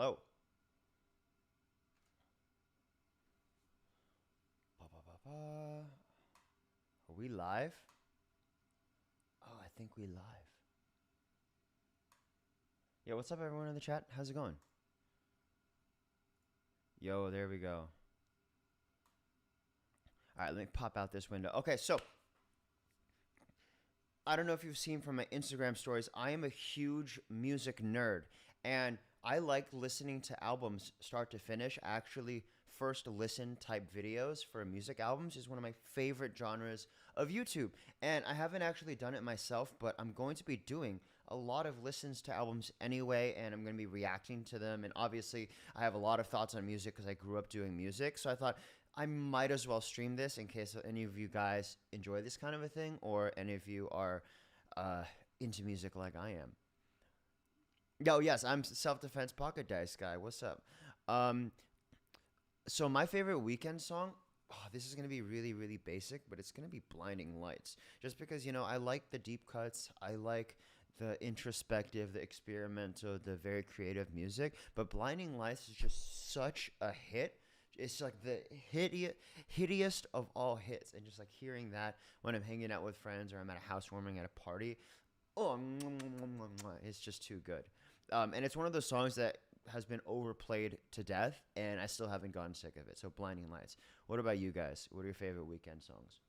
Hello. Ba, ba, ba, ba. Are we live? Oh, I think we live. Yo, what's up, everyone in the chat? How's it going? Yo, there we go. All right, let me pop out this window. Okay, so I don't know if you've seen from my Instagram stories, I am a huge music nerd. And I like listening to albums start to finish. Actually, first listen type videos for music albums is one of my favorite genres of YouTube. And I haven't actually done it myself, but I'm going to be doing a lot of listens to albums anyway, and I'm going to be reacting to them. And obviously, I have a lot of thoughts on music because I grew up doing music. So I thought I might as well stream this in case any of you guys enjoy this kind of a thing or any of you are uh, into music like I am. Yo, yes, I'm Self Defense Pocket Dice guy. What's up? Um, so my favorite weekend song. Oh, this is gonna be really, really basic, but it's gonna be "Blinding Lights." Just because I like the deep cuts. I like the introspective, the experimental, the very creative music. But "Blinding Lights" is just such a hit. It's like the hittiest of all hits, and just like hearing that when I'm hanging out with friends or I'm at a housewarming at a party, oh, it's just too good. And it's one of those songs that has been overplayed to death, and I still haven't gotten sick of it. So, Blinding Lights. What about you guys? What are your favorite weekend songs?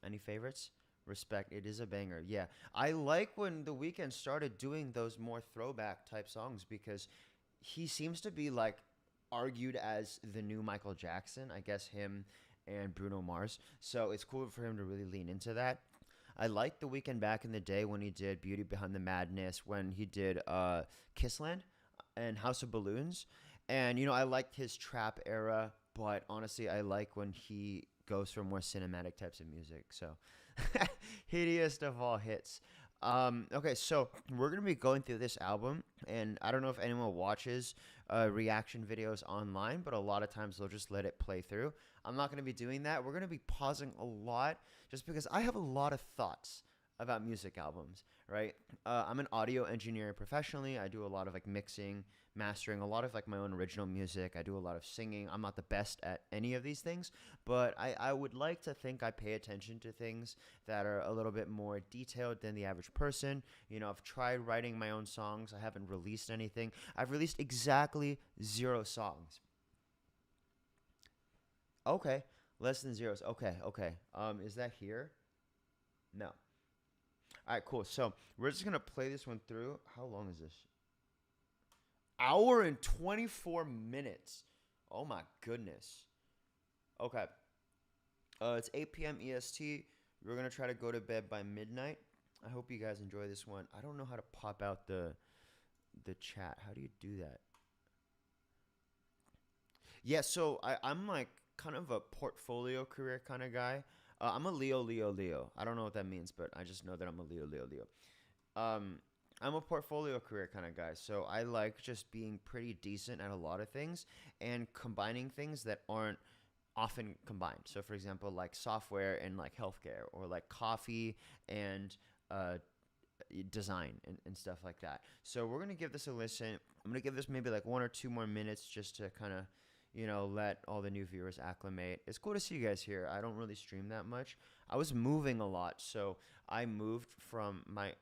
Any favorites? Respect. It is a banger. Yeah, I like when the weekend started doing those more throwback type songs because he seems to be like argued as the new Michael Jackson. I guess him and Bruno Mars. So it's cool for him to really lean into that. I liked the weekend back in the day when he did Beauty Behind the Madness, when he did Kissland and House of Balloons. And, I liked his trap era, but honestly, I like when he goes for more cinematic types of music. So, hideous of all hits. Okay, so we're going to be going through this album, and I don't know if anyone watches reaction videos online, but a lot of times they'll just let it play through. I'm not going to be doing that. We're going to be pausing a lot just because I have a lot of thoughts about music albums, right? I'm an audio engineer professionally. I do a lot of like mixing, mastering, a lot of like my own original music. I do a lot of singing. I'm not the best at any of these things, but I would like to think I pay attention to things that are a little bit more detailed than the average person. I've tried writing my own songs. I haven't released anything. I've released exactly 0 songs. Okay, less than zeros. Okay, okay. Is that here? No. All right, cool. So we're just gonna play this one through. How long is this? Hour and 24 minutes. Oh my goodness. Okay. It's 8 p.m. EST. We're gonna try to go to bed by midnight. I hope you guys enjoy this one. I don't know how to pop out the chat. How do you do that? Yeah, so I'm like kind of a portfolio career kind of guy. I'm a Leo, Leo, Leo. I don't know what that means, but I just know that I'm a Leo, Leo, Leo. Um, I'm a portfolio career kind of guy, so I like just being pretty decent at a lot of things and combining things that aren't often combined. So, for example, like software and like healthcare, or like coffee and uh, design and stuff like that. So, we're gonna give this a listen. I'm gonna give this maybe like 1 or 2 more minutes just to kind of let all the new viewers acclimate. It's cool to see you guys here. I don't really stream that much. I was moving a lot, so I moved from my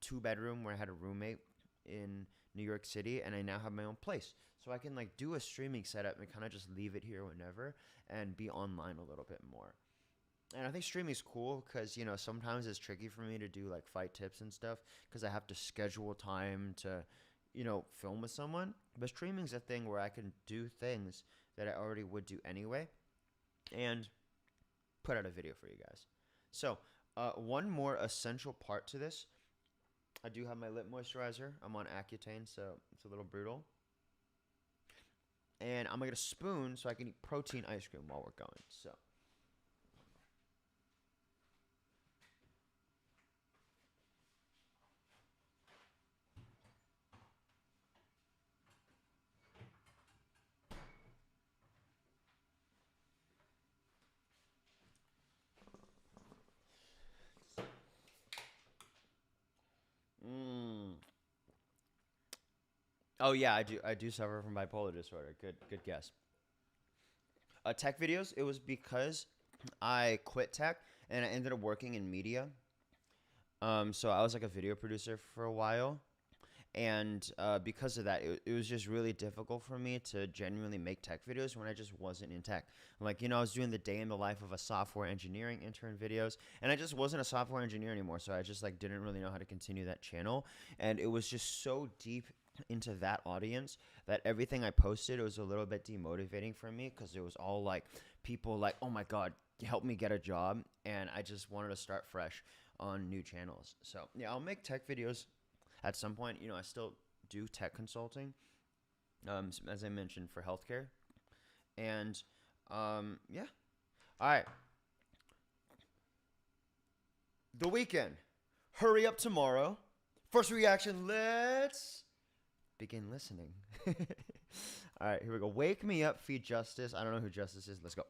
2 bedroom where I had a roommate in New York City, and I now have my own place. So I can like do a streaming setup and kind of just leave it here whenever and be online a little bit more. And I think streaming is cool because sometimes it's tricky for me to do like fight tips and stuff because I have to schedule time to film with someone. But streaming's a thing where I can do things that I already would do anyway and put out a video for you guys. So, one more essential part to this. I do have my lip moisturizer. I'm on Accutane, so it's a little brutal. And I'm going to get a spoon so I can eat protein ice cream while we're going. So, mmm. Oh yeah, I do suffer from bipolar disorder. Good guess. Tech videos. It was because I quit tech and I ended up working in media. So I was like a video producer for a while, and because of that, it was just really difficult for me to genuinely make tech videos when I just wasn't in tech. Like, I was doing the day in the life of a software engineering intern videos, and I just wasn't a software engineer anymore, so I just like didn't really know how to continue that channel, and it was just so deep into that audience that everything I posted, it was a little bit demotivating for me because it was all like people like, oh my god, help me get a job, and I just wanted to start fresh on new channels. So yeah, I'll make tech videos at some point. I still do tech consulting, as I mentioned, for healthcare. And yeah. All right. The Weeknd. Hurry up tomorrow. First reaction. Let's begin listening. All right, here we go. Wake me up, feed Justice. I don't know who Justice is. Let's go.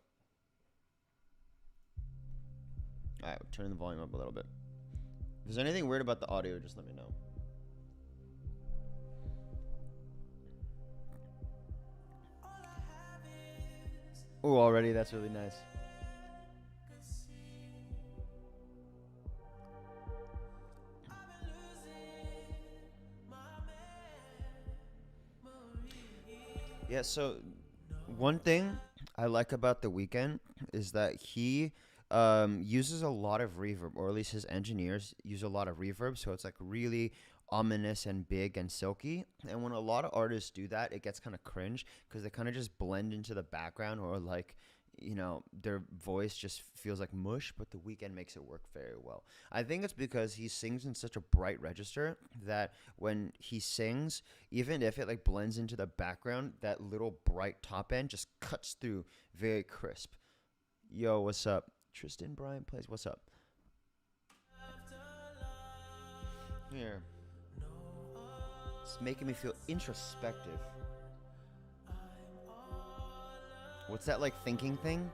All right, turning the volume up a little bit. If there's anything weird about the audio, just let me know. Oh, already? That's really nice. Yeah, so one thing I like about The Weeknd is that he uses a lot of reverb, or at least his engineers use a lot of reverb, so it's like really ominous and big and silky. And when a lot of artists do that, it gets kind of cringe because they kind of just blend into the background, or like, their voice just feels like mush, but The Weeknd makes it work very well. I think it's because he sings in such a bright register that when he sings, even if it like blends into the background, that little bright top end just cuts through very crisp. Yo, what's up? Tristan Bryant plays. What's up? Here. It's making me feel introspective. What's that like thinking thing?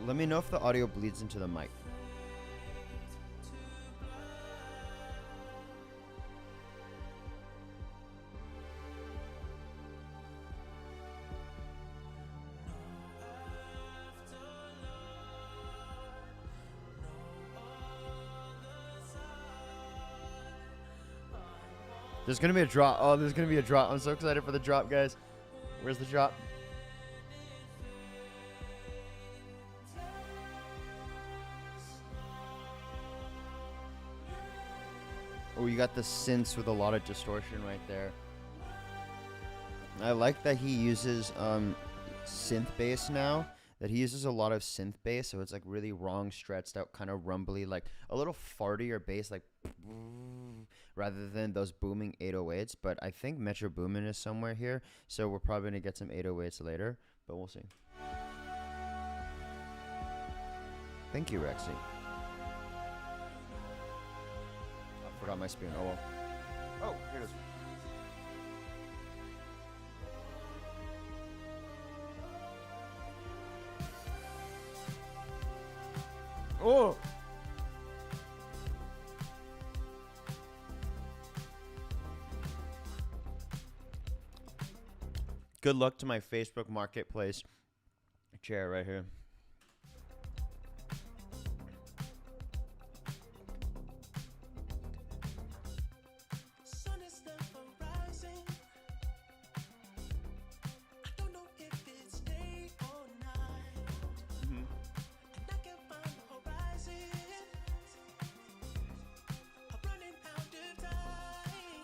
Let me know if the audio bleeds into the mic. There's gonna be a drop. Oh, there's gonna be a drop. I'm so excited for the drop, guys. Where's the drop? Oh, you got the synths with a lot of distortion right there. I like that he uses synth bass now. That he uses a lot of synth bass, so it's like really wrong, stretched out, kind of rumbly, like a little fartier bass, like rather than those booming 808s. But I think Metro Boomin is somewhere here, so we're probably gonna get some 808s later, but we'll see. Thank you, Rexy. I forgot my spoon. Oh well. Oh, here it is. Oh! Good luck to my Facebook Marketplace chair right here.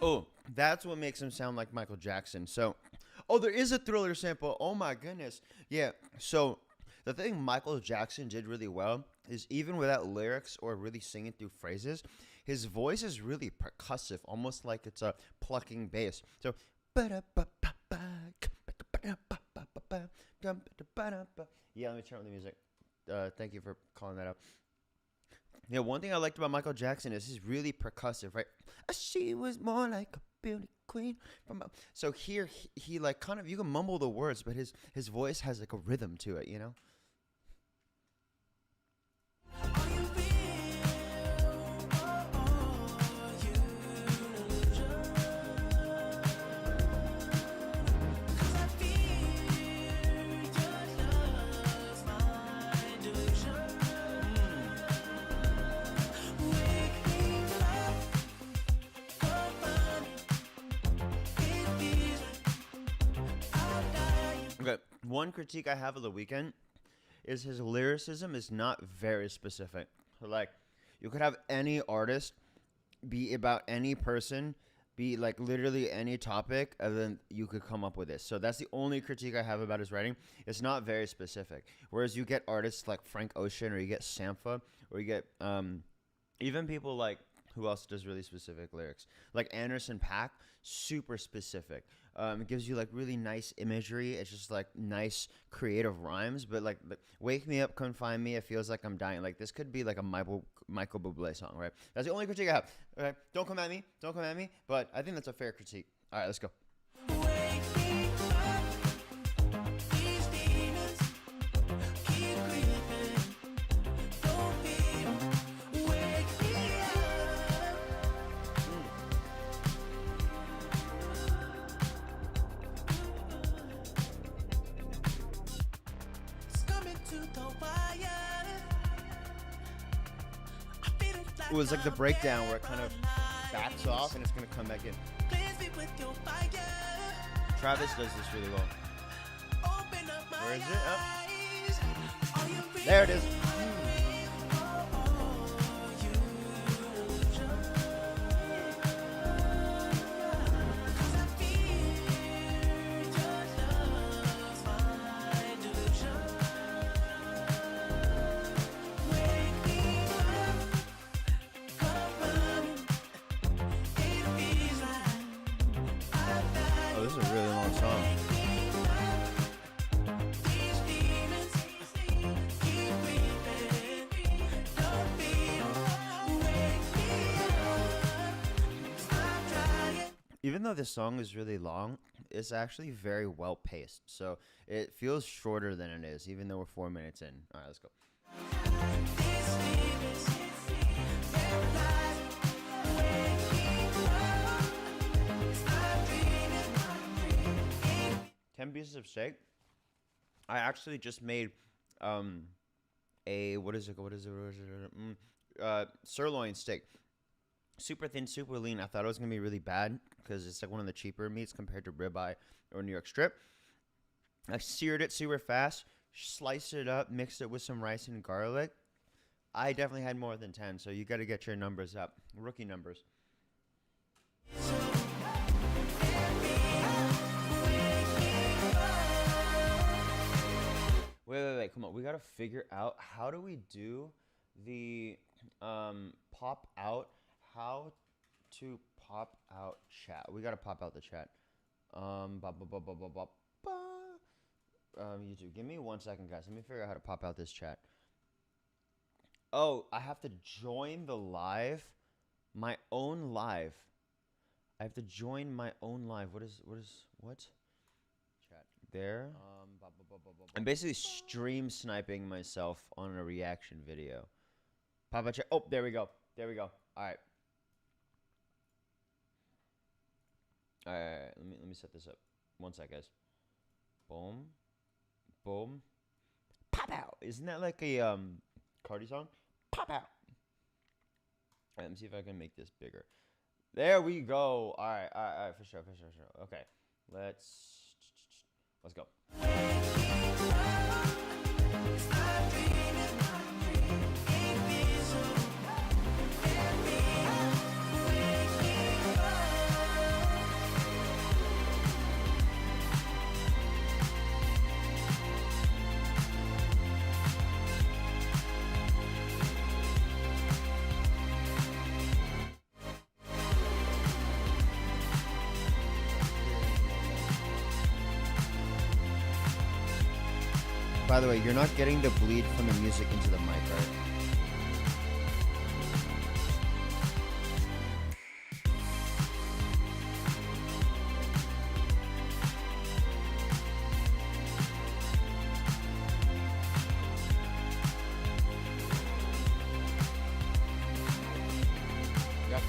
Oh, that's what makes him sound like Michael Jackson. So, oh, there is a Thriller sample. Oh my goodness. Yeah. So, the thing Michael Jackson did really well is even without lyrics or really singing through phrases, his voice is really percussive, almost like it's a plucking bass. So, yeah, let me turn on the music. Thank you for calling that out. Yeah, one thing I liked about Michael Jackson is he's really percussive, right? She was more like a beauty queen. So here, he like kind of, you can mumble the words, but his voice has like a rhythm to it, you know? One critique I have of The Weeknd is his lyricism is not very specific. So, like, you could have any artist be about any person, be like literally any topic, and then you could come up with this. So that's the only critique I have about his writing. It's not very specific. Whereas you get artists like Frank Ocean, or you get Sampha, or you get even people like, who else does really specific lyrics? Like Anderson .Paak, super specific. It gives you like really nice imagery. It's just like nice creative rhymes. But like, wake me up, come find me. It feels like I'm dying. Like this could be like a Michael Bublé song, right? That's the only critique I have. Okay, don't come at me. Don't come at me. But I think that's a fair critique. All right, let's go. It was like the breakdown where it kind of backs off and it's going to come back in. Travis does this really well. Where is it? Oh. There it is. This is a really long song. Even though this song is really long, it's actually very well paced. So it feels shorter than it is, even though we're 4 minutes in. All right, let's go. 10 pieces of steak. I actually just made a sirloin steak. Super thin, super lean. I thought it was gonna be really bad because it's like one of the cheaper meats compared to ribeye or New York strip. I seared it super fast, sliced it up, mixed it with some rice and garlic. I definitely had more than 10, so you got to get your numbers up. Rookie numbers. Wait. Come on. We got to figure out how do we do the pop out. How to pop out chat. We got to pop out the chat. YouTube. Give me 1 second, guys. Let me figure out how to pop out this chat. Oh, I have to join the live. My own live. I have to join my own live. What? Chat. There. I'm basically stream sniping myself on a reaction video. Pop out chat. Oh, there we go. All right. All right. Let me set this up. 1 sec, guys. Boom. Pop out. Isn't that like a Cardi song? Pop out. All right, let me see if I can make this bigger. There we go. All right, for sure. Okay, let's go. By the way, you're not getting the bleed from the music into the mic, right? Yep.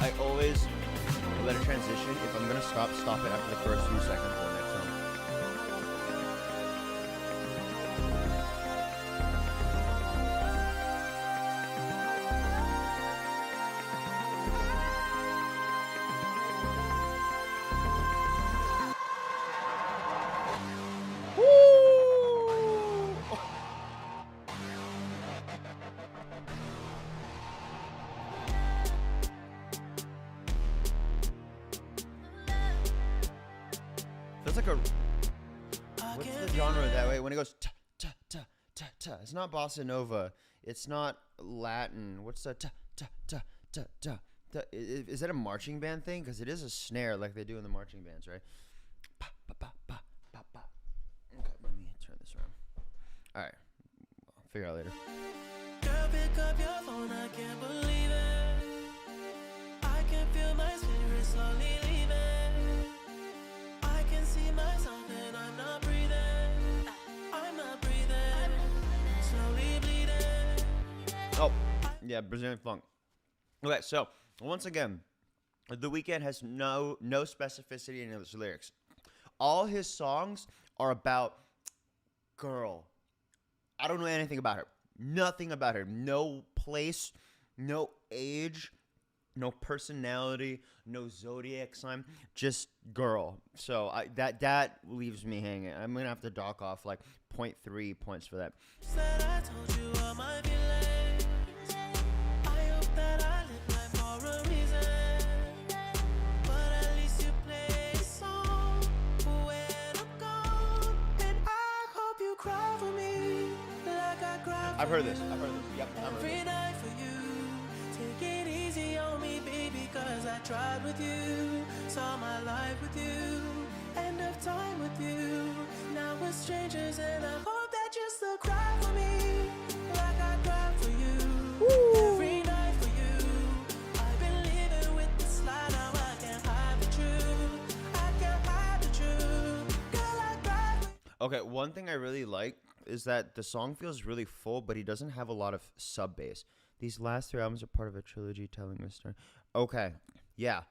I always let it transition. If I'm gonna stop it after the first few seconds of the next song. That's like a. What's the genre that way when it goes ta ta ta ta ta? It's not bossa nova. It's not Latin. What's the ta ta ta ta ta? Is that a marching band thing? Because it is a snare like they do in the marching bands, right? Pa, pa, pa, pa, pa, pa. Okay, let me turn this around. All right, I'll figure it out later. Girl, pick up your phone, I can't believe it. I can feel my spirit slowly leaving. I can see myself and I'm not breathing. I'm not breathing. Slowly bleeding. Oh, yeah, Brazilian funk. Okay, so once again, The Weeknd has no specificity in his lyrics. All his songs are about girl. I don't know anything about her. Nothing about her. No place, no age, no personality, no zodiac sign, just girl. So that leaves me hanging. I'm gonna have to dock off like 0.3 points for that. Said I told you all my feelings. I hope that I live life for a reason. But at least you play a song when I'm gone. And I hope you cry for me like I cry for I've heard this. you. Yep, I've heard Every this. night for you. Take it easy on me, baby, cause I tried with you. Saw my life with you. End of time with you. Now we're strangers and I hope that you still cry for me like I cried for you. Every night for you. I've been living with this lie, now I can't hide the truth. I can't hide the truth. Girl, I cried for you. Okay, one thing I really like is that the song feels really full, but he doesn't have a lot of sub bass. These last 3 albums are part of a trilogy telling the story. Okay, yeah,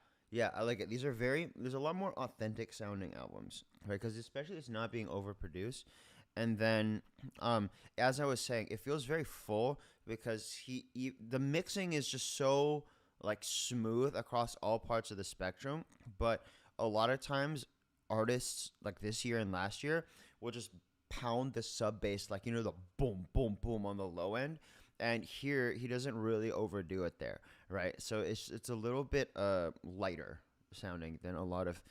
I like it. These are there's a lot more authentic sounding albums, right? Because especially it's not being overproduced. And then, as I was saying, it feels very full because the mixing is just so like smooth across all parts of the spectrum. But a lot of times, artists like this year and last year will just pound the sub bass, like, you know, the boom, boom, boom on the low end. And here he doesn't really overdo it there, right? So it's a little bit lighter sounding than a lot of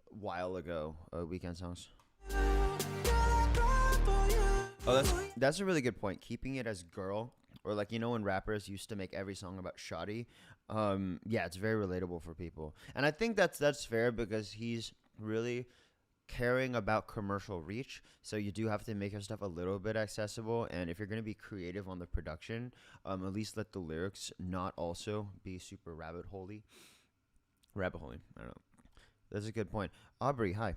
while ago Weeknd songs. Girl, I cried for you. Oh, that's a really good point. Keeping it as girl, or like, you know, when rappers used to make every song about shoddy. Yeah, it's very relatable for people, and I think that's fair because he's really caring about commercial reach, so you do have to make your stuff a little bit accessible. And if you're going to be creative on the production, at least let the lyrics not also be super rabbit holey. I don't know. That's a good point. Aubrey, hi.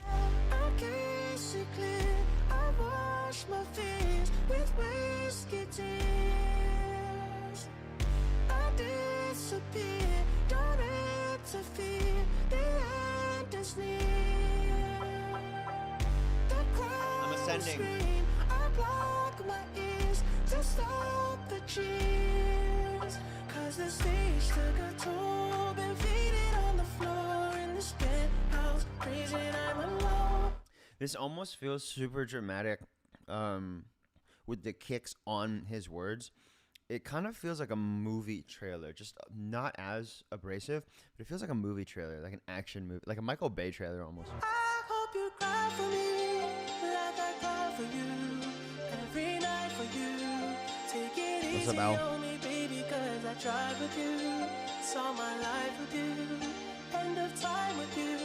I can't see clear. I wash my face with whiskey tears. I disappear, don't interfere. The end is near. The I'm ascending. scream, I block my ears to stop the cheers. Cause the stage took a toll, been faded on the floor in this penthouse, crazy I'm alone. This almost feels super dramatic with the kicks on his words. It kind of feels like a movie trailer, just not as abrasive, but it feels like a movie trailer, like an action movie, like a Michael Bay trailer almost. I hope you cry for me like I cry for you. Every night for you. Take it What's up, easy Al? on me, baby, cause I tried with you. Saw my life with you. End of time with you.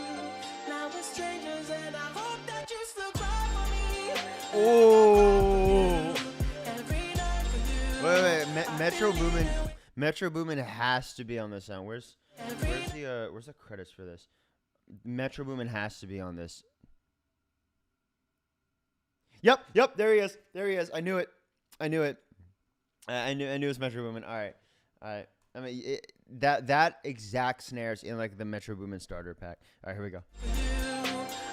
Now we're strangers and I hope that you still cry for me. Oh. Every night for you. Wait, Metro Boomin has to be on this sound. Where's the credits for this? Metro Boomin has to be on this. Yep, there he is. I knew it. I knew it was Metro Boomin. All right. I mean, that exact snares in like the Metro Boomin starter pack. All right, here we go.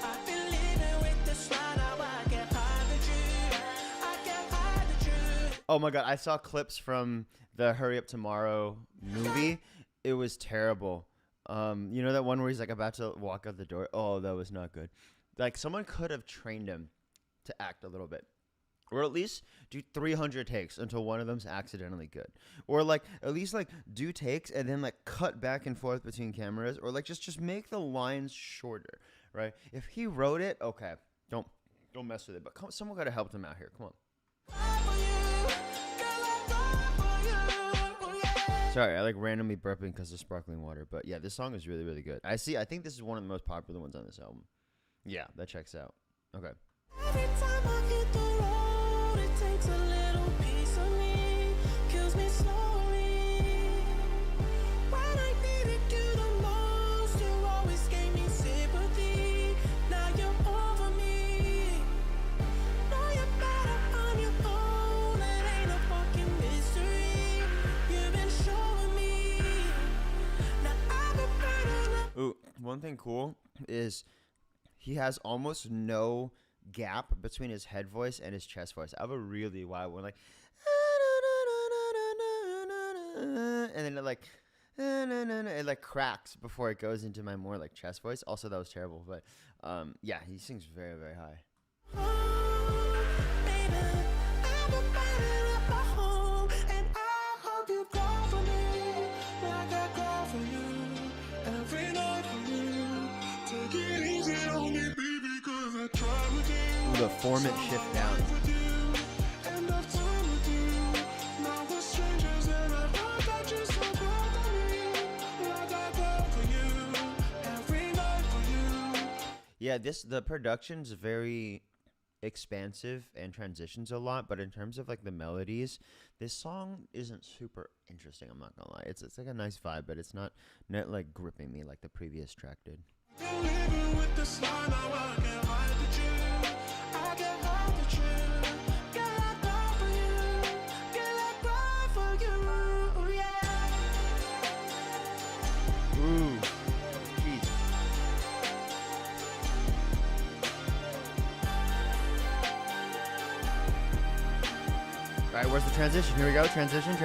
I've been living with this lie, now I can't hide the truth. I can't hide the truth. Oh my god, I saw clips from the Hurry Up Tomorrow movie. It was terrible. You know that one where he's like about to walk out the door? Oh, that was not good. Like someone could have trained him to act a little bit. Or at least do 300 takes until one of them's accidentally good. Or like at least like do takes and then like cut back and forth between cameras. Or like just make the lines shorter, right? If he wrote it, okay, don't mess with it. But someone gotta help him out here. Come on. Sorry, I like randomly burping because of sparkling water. But yeah, this song is really, really good. I think this is one of the most popular ones on this album. Yeah, that checks out. Okay. Every time I hit the road, it takes a little piece of me, kills me slowly. When I needed you the most, you always gave me sympathy. Now you're over me. Know you're better on your own. It ain't a fucking mystery. You've been showing me. Now I've been better. Ooh, one thing cool is he has almost no gap between his head voice and his chest voice. I have a really wild one, like, and then it like cracks before it goes into my more like chest voice. Also, that was terrible, but yeah, he sings very, very high. Ooh, the format shift down. Yeah, the production's very expansive and transitions a lot, but in terms of like the melodies, this song isn't super interesting. I'm not gonna lie. It's like a nice vibe, but it's not like gripping me like the previous track did. Ooh, jeez. All right, where's the transition? Here we go. Transition.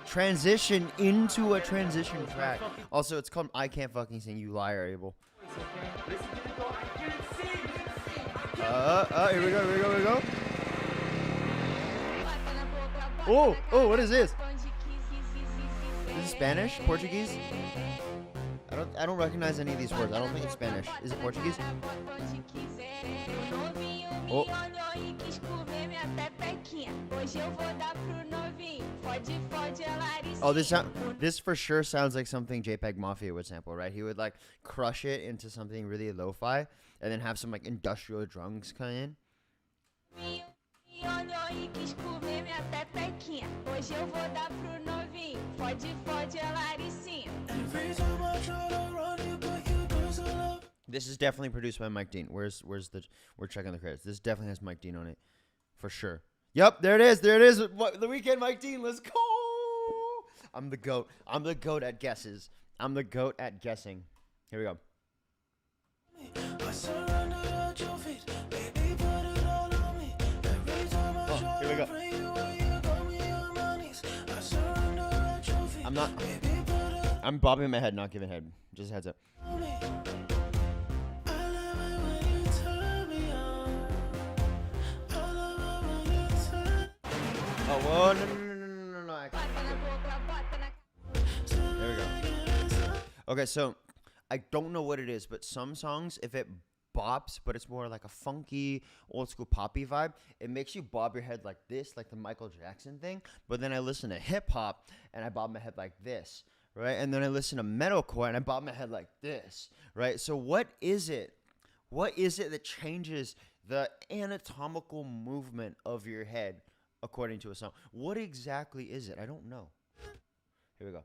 Transition into a transition track. Also, it's called I Can't Fucking Sing, You Liar, Abel. Here we go. Oh, what is this? Is it Spanish? Portuguese? I don't recognize any of these words. I don't think it's Spanish. Is it Portuguese? Oh. Oh, this for sure sounds like something JPEG Mafia would sample, right? He would like crush it into something really lo-fi and then have some like industrial drums come in. This is definitely produced by Mike Dean. We're checking the credits. This definitely has Mike Dean on it, for sure. Yep, there it is. The Weeknd, Mike Dean. Let's go. I'm the goat. I'm the goat at guesses. I'm the goat at guessing. Here we go. Oh, here we go. I'm bobbing my head, not giving head. Just a heads up. Oh, whoa, no. There we go. Okay, so I don't know what it is, but some songs, if it bops, but it's more like a funky, old school poppy vibe, it makes you bob your head like this, like the Michael Jackson thing. But then I listen to hip hop and I bob my head like this, right? And then I listen to metalcore and I bob my head like this, right? So what is it? What is it that changes the anatomical movement of your head according to a song? What exactly is it? I don't know. Here we go.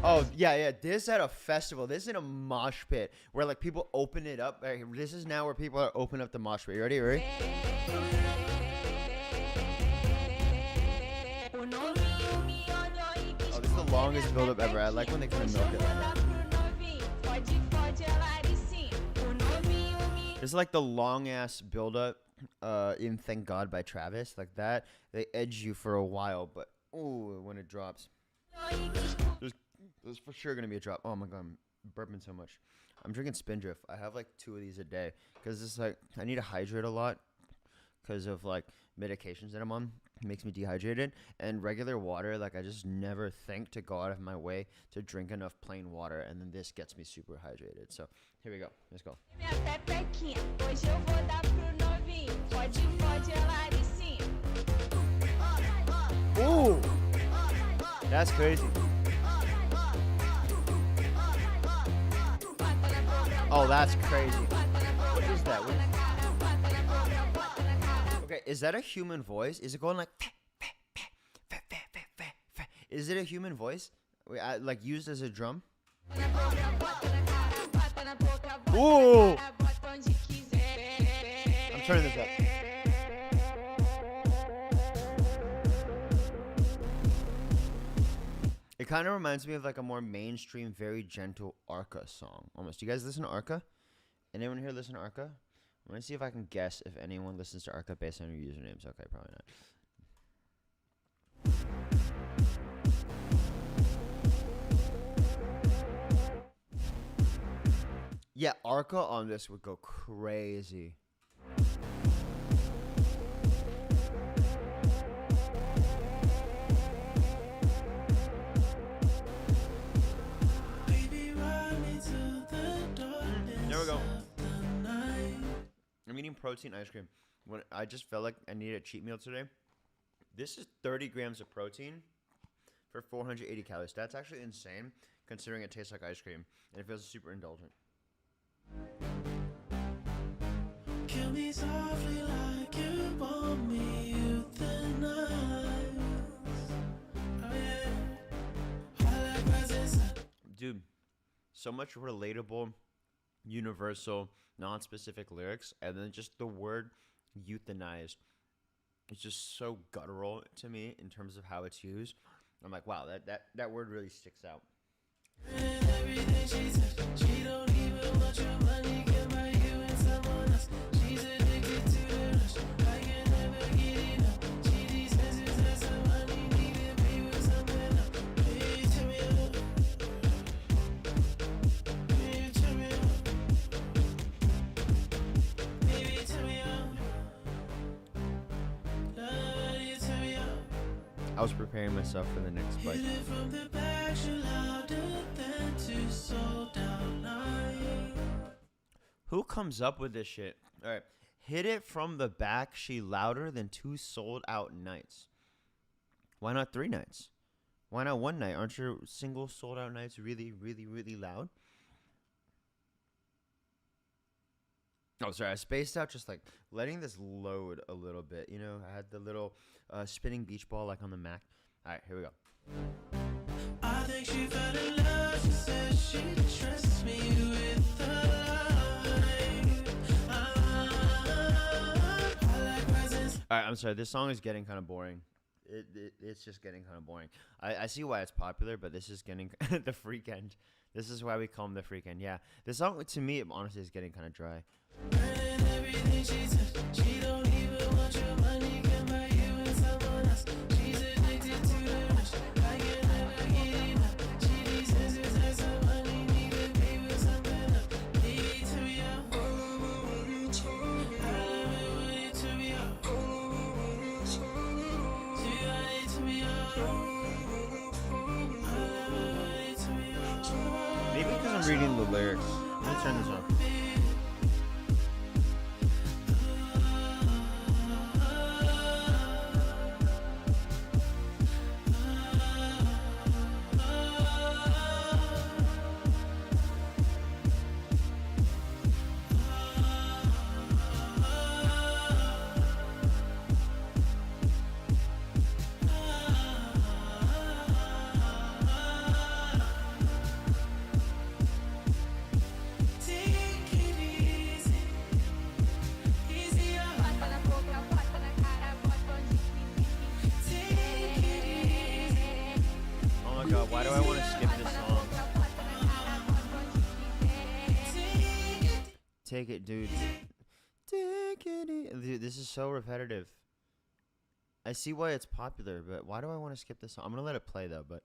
Oh, yeah. This at a festival. This is in a mosh pit where like people open it up. Right, this is now where people are opening up the mosh pit. You ready? Oh, this is the longest build-up ever. I like when they kind of milk it like that. This is like the long-ass build-up in Thank God by Travis. Like that. They edge you for a while, but ooh, when it drops. There's for sure going to be a drop. Oh my God, I'm burping so much. I'm drinking Spindrift. I have like 2 of these a day because it's like I need to hydrate a lot because of like medications that I'm on. makes me dehydrated. And regular water, like I just never think to go out of my way to drink enough plain water, and then this gets me super hydrated. So here we go. Let's go. Ooh, that's crazy. Oh, that's crazy. What is that? Okay, is that a human voice? Is it going like? Is it a human voice? Like used as a drum? Ooh! I'm turning this up. It kind of reminds me of like a more mainstream, very gentle Arca song. Almost. Do you guys listen to Arca? Anyone here listen to Arca? I'm going to see if I can guess if anyone listens to Arca based on your usernames. Okay, probably not. Yeah, Arca on this would go crazy. There we go. I'm eating protein ice cream. When I just felt like I needed a cheat meal today. This is 30 grams of protein for 480 calories. That's actually insane, considering it tastes like ice cream and it feels super indulgent. Kill me softly like you want me euthanize. Oh yeah. Dude, so much relatable, universal, non-specific lyrics, and then just the word euthanized. It's just so guttural to me in terms of how it's used. I'm like, wow, that word really sticks out. She don't even want your money, can buy you and someone else. She's addicted to the rush. I can never get enough. She dismisses as some money, need to be with someone else. Baby, turn me up. Baby, turn me up. Baby, turn me up. Love you, turn me up. I was preparing myself for the next bite. Who comes up with this shit? All right. Hit it from the back, she louder than 2 sold out nights. Why not 3 nights? Why not 1 night? Aren't your single sold out nights really, really, really loud? Oh, sorry. I spaced out just like letting this load a little bit. You know, I had the little spinning beach ball like on the Mac. All right, here we go. I think she fell in love. She said she trusts me with the light. All right, I'm sorry. This song is getting kind of boring. It's just getting kind of boring. I see why it's popular, but this is getting the freak end. This is why we call him the freak end. Yeah, this song to me, honestly, is getting kind of dry. Everything she says, she don't even want your money, can buy you and someone else. She's addicted to the rush. I can never get enough. She dismisses as some money, need to be with someone else. Baby, turn me up. I love it when you turn me up. Turn me up. Maybe because I'm reading the lyrics. Let me turn this on. Why do I want to skip this song? Take it, dude. Take it. Dude, this is so repetitive. I see why it's popular, but why do I want to skip this song? I'm going to let it play, though, but...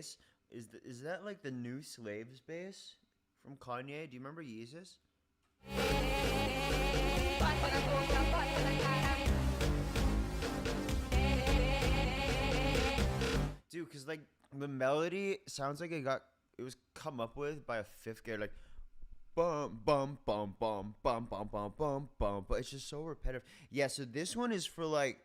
bass is that like the new Slaves bass from Kanye? Do you remember Yeezus? Dude, because like the melody sounds like it was come up with by a fifth grader, like bum bum bum bum bum bum bum bum bum, but it's just so repetitive. Yeah, so this one is for like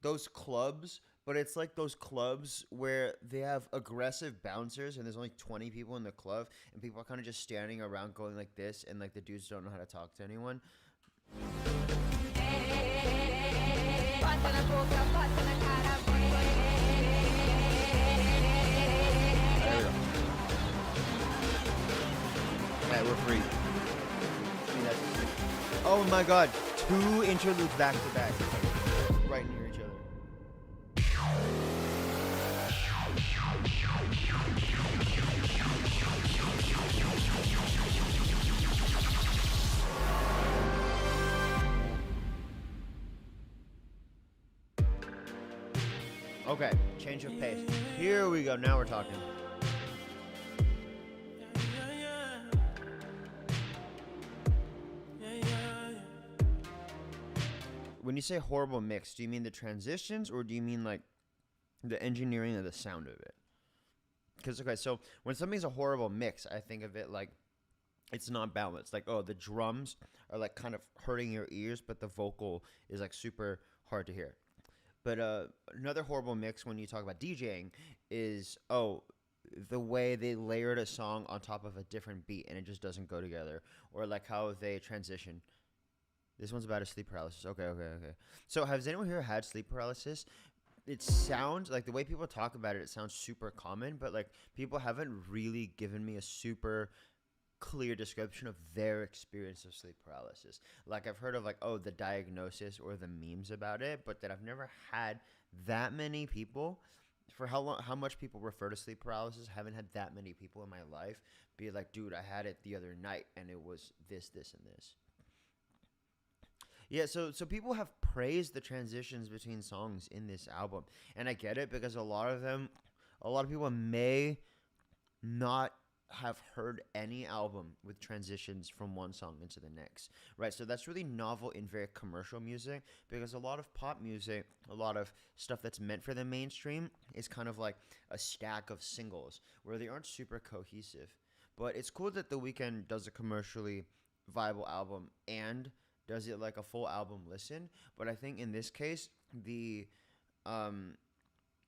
those clubs, but it's like those clubs where they have aggressive bouncers and there's only 20 people in the club and people are kind of just standing around going like this, and like the dudes don't know how to talk to anyone. Alright, we're free. Oh my god, 2 interludes back to back. Right near each other. Okay, change of pace. Here we go, now we're talking. When you say horrible mix, do you mean the transitions or do you mean like the engineering of the sound of it? Because, okay, so when something's a horrible mix, I think of it like it's not balanced. Like, oh, the drums are like kind of hurting your ears, but the vocal is like super hard to hear. But another horrible mix when you talk about DJing is, oh, the way they layered a song on top of a different beat and it just doesn't go together. Or like how they transition. This one's about a sleep paralysis. Okay. So has anyone here had sleep paralysis? It sounds like the way people talk about it, it sounds super common, but like people haven't really given me a super clear description of their experience of sleep paralysis. Like I've heard of like, oh, the diagnosis or the memes about it, but that I've never had that many people. For how much people refer to sleep paralysis, haven't had that many people in my life be like, dude, I had it the other night and it was this, and this. Yeah, so people have praised the transitions between songs in this album, and I get it because a lot of people may not have heard any album with transitions from one song into the next, right? So that's really novel in very commercial music because a lot of pop music, a lot of stuff that's meant for the mainstream is kind of like a stack of singles where they aren't super cohesive. But it's cool that The Weeknd does a commercially viable album and does it like a full album listen. But I think in this case, the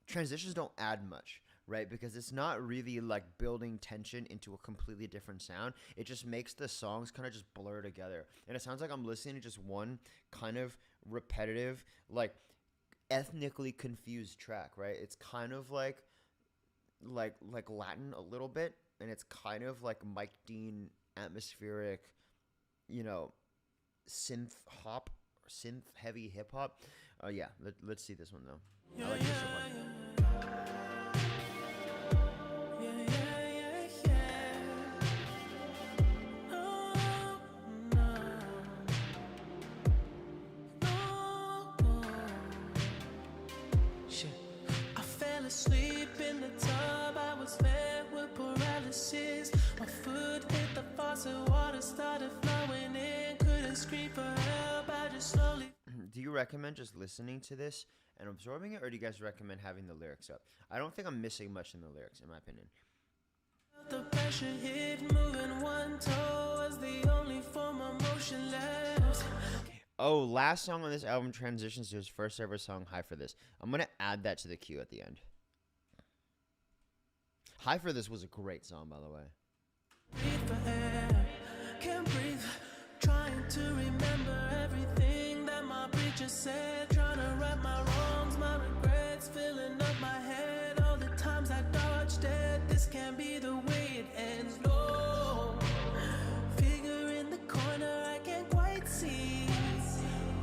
transitions don't add much, right? Because it's not really like building tension into a completely different sound. It just makes the songs kind of just blur together. And it sounds like I'm listening to just one kind of repetitive, like ethnically confused track, right? It's kind of like Latin a little bit. And it's kind of like Mike Dean atmospheric, synth heavy hip hop. Yeah, let's see this one though. I like this one. I fell asleep in the tub. I was fed with paralysis. My foot hit the faucet, water started flowing in. Couldn't scream for help. I just slowly. Do you recommend just listening to this and absorbing it, or do you guys recommend having the lyrics up? I don't think I'm missing much in the lyrics, in my opinion. The pressure hit, moving one toe was the only form of motion left. Oh, last song on this album transitions to his first ever song, High for This. I'm going to add that to the queue at the end. High for This was a great song, by the way. Breathe for air, can't breathe. Trying to remember everything that my preacher said. Trying to right my wrongs, my regrets, filling up my head. All the times I dodged it. This can't be the way it ends. No, figure in the corner I can't quite see.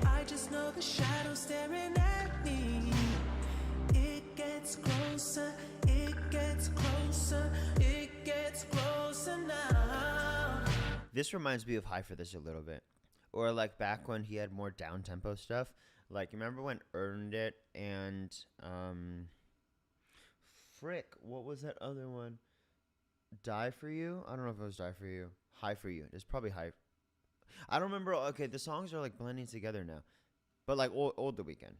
I just know the shadow staring at me. It gets closer, it gets closer, it gets closer now. This reminds me of High for This a little bit. Or like back when he had more down-tempo stuff. Like, remember when Earned It and frick. What was that other one? Die for You? I don't know if it was Die for You. High for You. It's probably High. I don't remember. Okay, the songs are like blending together now. But like old The Weeknd.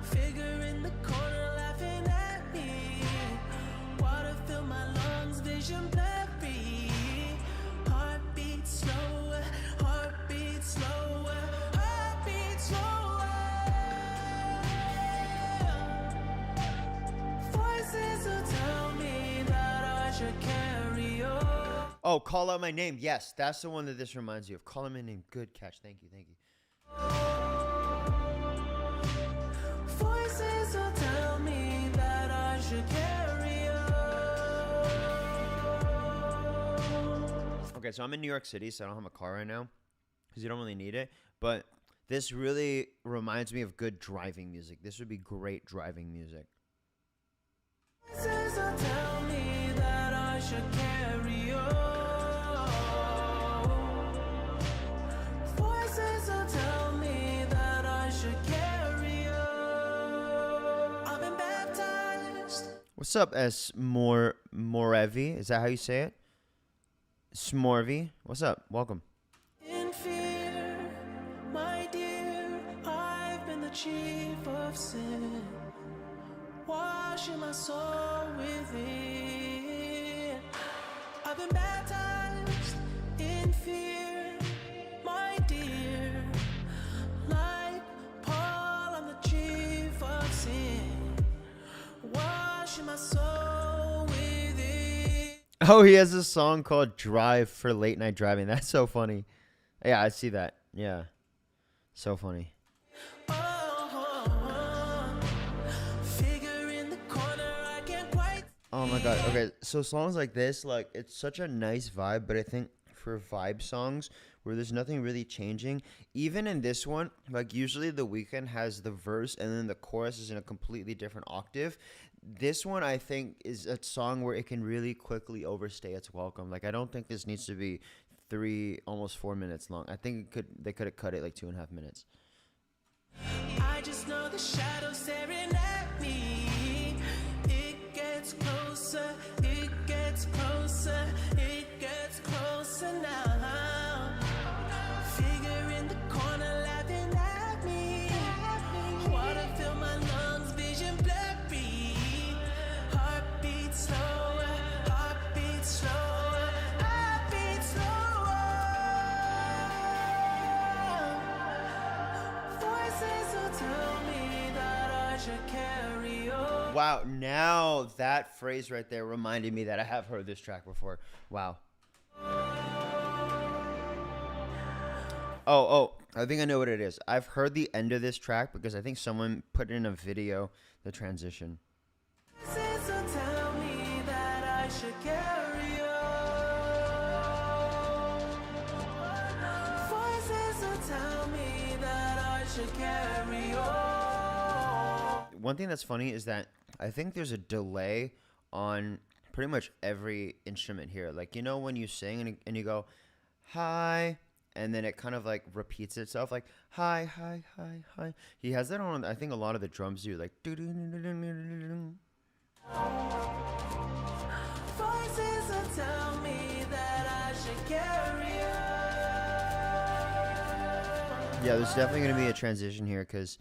Figure in the corner laughing at me. Water fill my lungs, vision blurry. Heartbeat slower, heartbeat slower, heartbeat slower. Voices will tell me that I should carry on. Oh, Call Out My Name. Yes, that's the one that this reminds you of. Call Out My Name. Good catch. Thank you. Thank you. Voices will tell me that I should carry on. Okay, so I'm in New York City, so I don't have a car right now because you don't really need it. But this really reminds me of good driving music. This would be great driving music. Voices will tell me that I should carry on. Voices will tell me that I should carry on. I've been baptized. What's up, Morevi? Is that how you say it? Smorvy? What's up? Welcome. In fear, my dear, I've been the chief of sin, washing my soul within. I've been baptized in fear, my dear, like Paul, I'm the chief of sin, washing my soul within. Oh, he has a song called Drive for late night driving. That's so funny. Yeah, I see that. Yeah. So funny. Figure in the corner, I can't quite. Oh my god. Okay, so songs like this, like, it's such a nice vibe, but I think for vibe songs where there's nothing really changing, even in this one, like usually The Weeknd has the verse and then the chorus is in a completely different octave. This one, I think, is a song where it can really quickly overstay its welcome. Like, I don't think this needs to be 3, almost 4 minutes long. I think they could have cut it like 2.5 minutes. I just know the shadow staring at me. It gets closer, it gets closer, it gets closer now. Figure in the corner laughing at me. Water fill my lungs, vision blurry. Heartbeat slower, heartbeat slower, heartbeat slower. Voices will tell me that I should carry on. Wow, now that phrase right there reminded me that I have heard this track before. Wow. Oh, I think I know what it is. I've heard the end of this track because I think someone put in a video the transition. Voices will tell me that I should carry on. Voices will tell me that I should carry on. One thing that's funny is that I think there's a delay on pretty much every instrument here. Like, you know, when you sing and you go, hi, and then it kind of like repeats itself, like, hi, hi, hi, hi. He has that on, I think, a lot of the drums do, like, doo-doo-doo-doo-doo-doo-doo. Voices will tell me that I should carry on. Yeah, there's definitely going to be a transition here because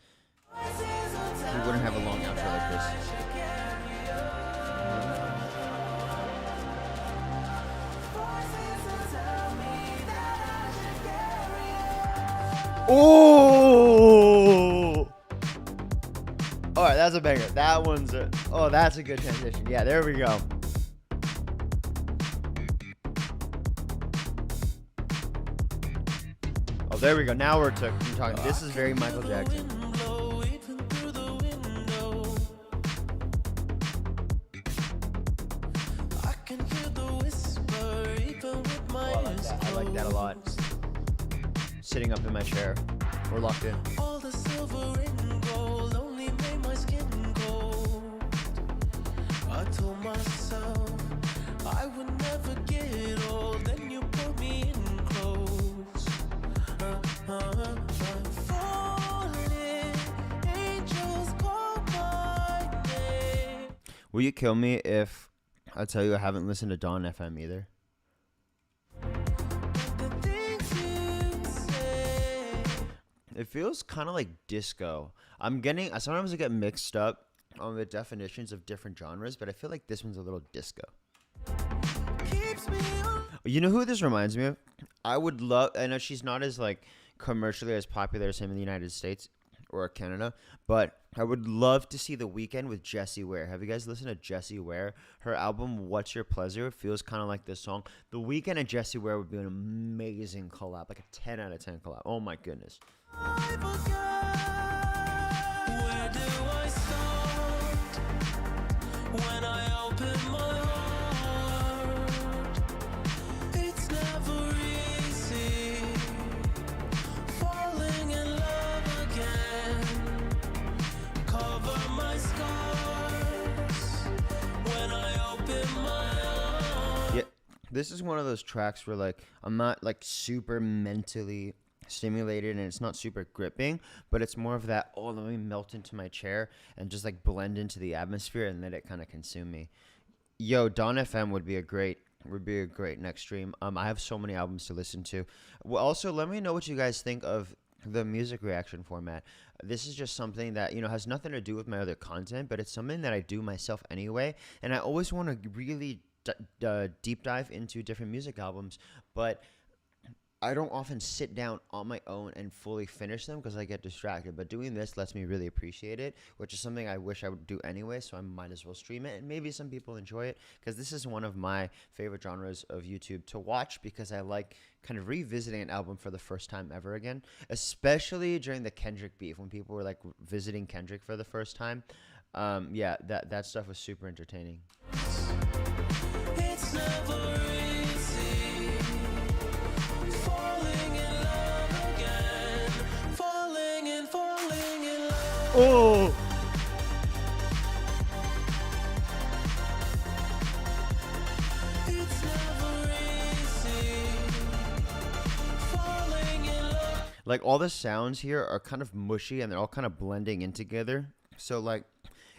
Voices will we tell wouldn't have a me long outro like that I this. should carry on. Voices will tell me that I should carry on. Oh! All right, that's a banger. That one's a... Oh, that's a good transition. Yeah, there we go. Oh, there we go. Now we're talking. This is very Michael Jackson. I like that a lot. Sitting up in my chair. We're locked in. All the silver and gold only made my skin cold. I told myself I would never get old. Then you put me in close. Falling, angels call my name. Will you kill me if I tell you I haven't listened to Dawn FM either? The things you say. It feels kind of like disco. Sometimes I get mixed up on the definitions of different genres, but I feel like this one's a little disco. Keeps me on. You know who this reminds me of? I know she's not as like commercially as popular as him in the United States or Canada, but I would love to see The Weeknd with Jessie Ware. Have you guys listened to Jessie Ware? Her album What's Your Pleasure feels kind of like this song. The Weeknd and Jessie Ware would be an amazing collab, like a 10 out of 10 collab. Oh my goodness. I forgot. Where do I start when I open my heart? It's never easy falling in love again. Cover my scars when I open my heart. Yeah, this is one of those tracks where like I'm not like super mentally stimulated and it's not super gripping, but it's more of that, oh, let me melt into my chair and just like blend into the atmosphere and let it kind of consume me. Yo, Dawn FM would be a great next stream. I have so many albums to listen to. Well, also let me know what you guys think of the music reaction format. This is just something that, you know, has nothing to do with my other content, but it's something that I do myself anyway, and I always want to really deep dive into different music albums, but I don't often sit down on my own and fully finish them because I get distracted. But doing this lets me really appreciate it, which is something I wish I would do anyway, so I might as well stream it. And maybe some people enjoy it because this is one of my favorite genres of YouTube to watch because I like kind of revisiting an album for the first time ever again, especially during the Kendrick beef when people were like visiting Kendrick for the first time. Yeah, that stuff was super entertaining. It's never easy falling in love again. Falling in love. Oh! It's never easy falling in love. Like all the sounds here are kind of mushy and they're all kind of blending in together. So like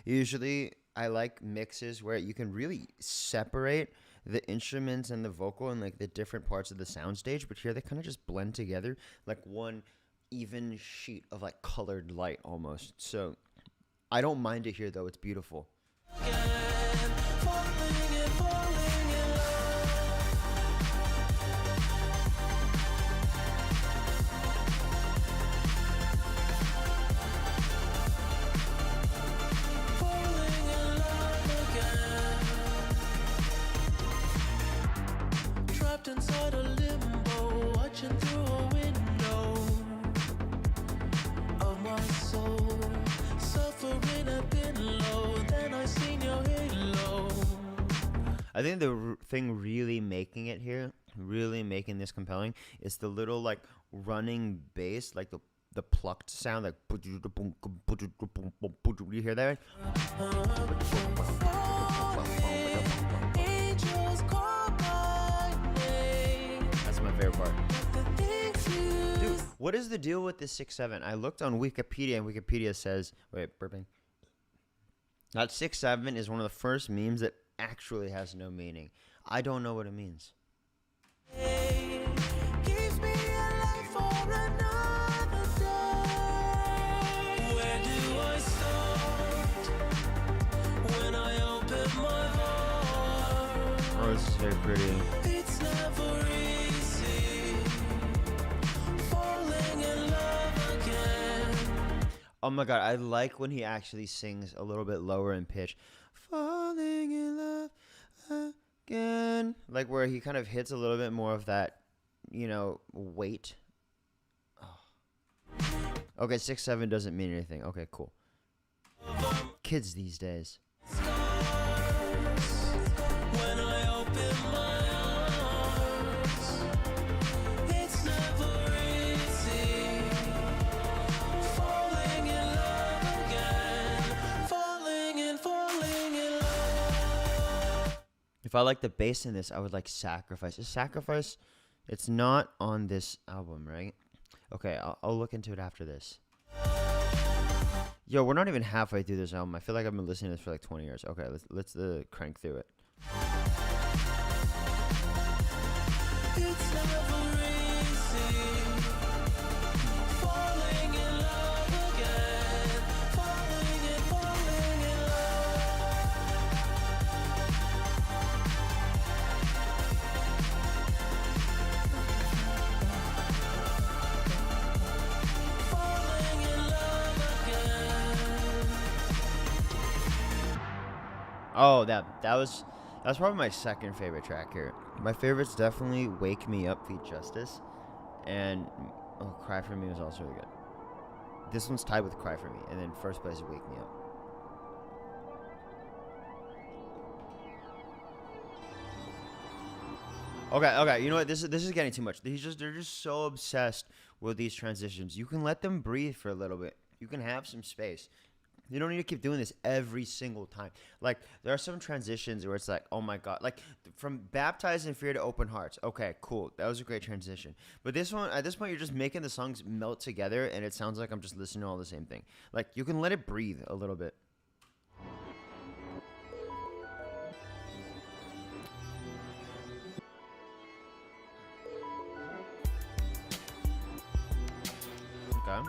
usually I like mixes where you can really separate the instruments and the vocal and like the different parts of the soundstage, but here they kind of just blend together like one even sheet of like colored light almost. So I don't mind it here though, it's beautiful. Again, falling in love. Falling in love again. Trapped inside a limbo, watching through a window of my soul. Suffering a bit low, then I seen your halo. I think the thing really making it here, really making this compelling, is the little like running bass, like the plucked sound, like you hear that? Angels call my name. That's my favorite part. The things you Dude, what is the deal with this 6'7"? I looked on Wikipedia and Wikipedia says, wait, burping. That 6'7" is one of the first memes that actually has no meaning. I don't know what it means. say keeps me alive for another day. Where do I start when I open my heart? Oh, this is very pretty. It's never easy falling in love again. Oh my god, I like when he actually sings a little bit lower in pitch. Falling in love again. Like where he kind of hits a little bit more of that, you know, weight. Oh. Okay, 6'7" doesn't mean anything. Okay, cool. Kids these days. When I open my arms, it's never easy falling in love again. Falling in love. If I like the bass in this, I would like Sacrifice. Is Sacrifice? It's not on this album, right? Okay, I'll look into it after this. Yo, we're not even halfway through this album. I feel like I've been listening to this for like 20 years. Okay, let's crank through it. It's never easy falling in love again, falling in love, falling in love again. Oh, that's probably my second favorite track here. My favorite's definitely "Wake Me Up" feat. Justice, and "Cry for Me" was also really good. This one's tied with "Cry for Me," and then first place is "Wake Me Up." Okay. You know what? This is getting too much. They're just so obsessed with these transitions. You can let them breathe for a little bit. You can have some space. You don't need to keep doing this every single time. Like, there are some transitions where it's like, oh my God. Like, from Baptized in Fear to Open Hearts. Okay, cool. That was a great transition. But this one, at this point, you're just making the songs melt together, and it sounds like I'm just listening to all the same thing. Like, you can let it breathe a little bit. Okay.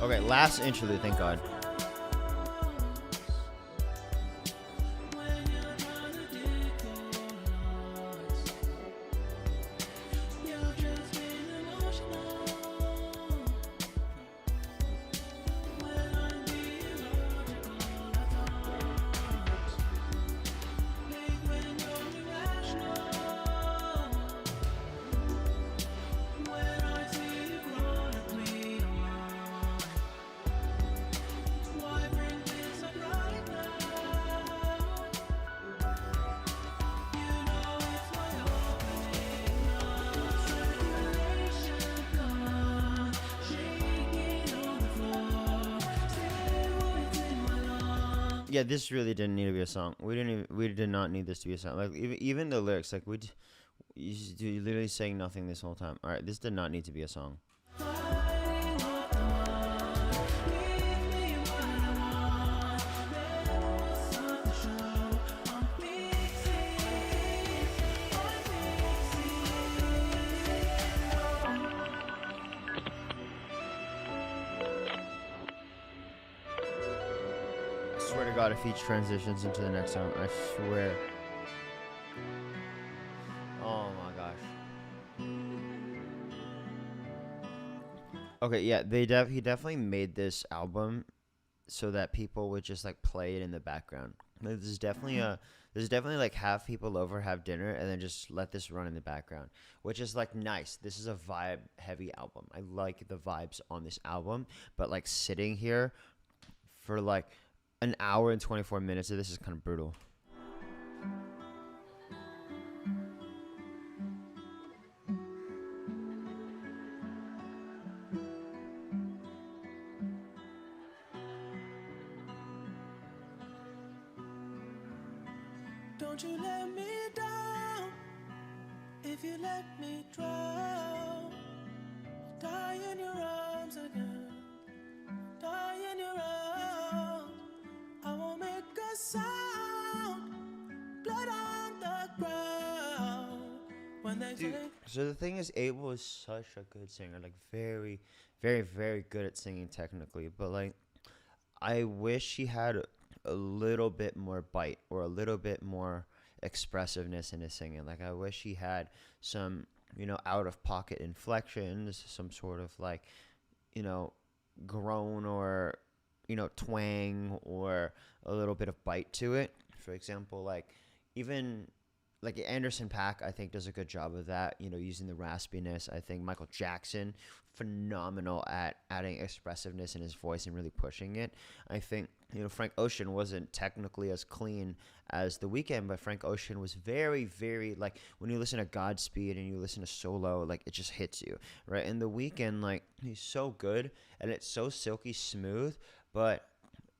Okay, last interlude, thank God. When you're trying to dig yours, you're just being emotional. When I'm being logical, I thought, big when you're irrational. When I see you chronically alone, why bring this up right now? You know it's my opening, no circulation gone, shaking on the floor, still what's in my lungs. Yeah, this really didn't need to be a song. We did not need this to be a song. Like, even the lyrics, like, you're literally saying nothing this whole time. All right, this did not need to be a song. Lighting up the mind, give me what I want, rest of the show, I'm fixing. I swear to God, if each transitions into the next song, I swear. Oh my gosh. Okay, yeah, he definitely made this album so that people would just like play it in the background. Like, this is definitely like have people over, have dinner, and then just let this run in the background, which is like nice. This is a vibe heavy album. I like the vibes on this album, but like sitting here for like an hour and 24 minutes of this is kind of brutal. Don't you let me down. If you let me drown, die in your arms again. Die in your arms. I won't make a sound. Blood on the ground. When they Dude, say so the thing is, Abel is such a good singer, like very, very, very good at singing technically. But like, I wish he had a little bit more bite or a little bit more expressiveness in his singing. Like, I wish he had some, out of pocket inflections, some sort of like, groan or, twang or a little bit of bite to it. For example, like even like Anderson .Paak, I think, does a good job of that, using the raspiness. I think Michael Jackson, phenomenal at adding expressiveness in his voice and really pushing it. I think, Frank Ocean wasn't technically as clean as The Weeknd, but Frank Ocean was very, very, like, when you listen to Godspeed and you listen to Solo, like, it just hits you, right? And The Weeknd, like, he's so good, and it's so silky smooth, but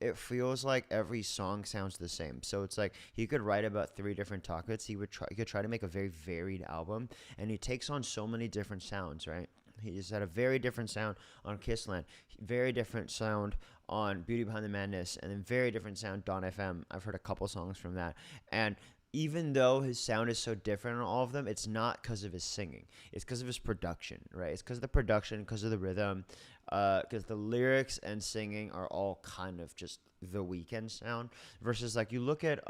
it feels like every song sounds the same. So it's like he could write about 3 different topics. He could try to make a very varied album, and he takes on so many different sounds, right? He's had a very different sound on Kissland, very different sound on Beauty Behind the Madness, and then very different sound Dawn FM. I've heard a couple songs from that, and even though his sound is so different on all of them, it's not because of his singing. It's because of his production, right? It's because of the production, because of the rhythm, because the lyrics and singing are all kind of just the Weeknd sound. Versus like you look at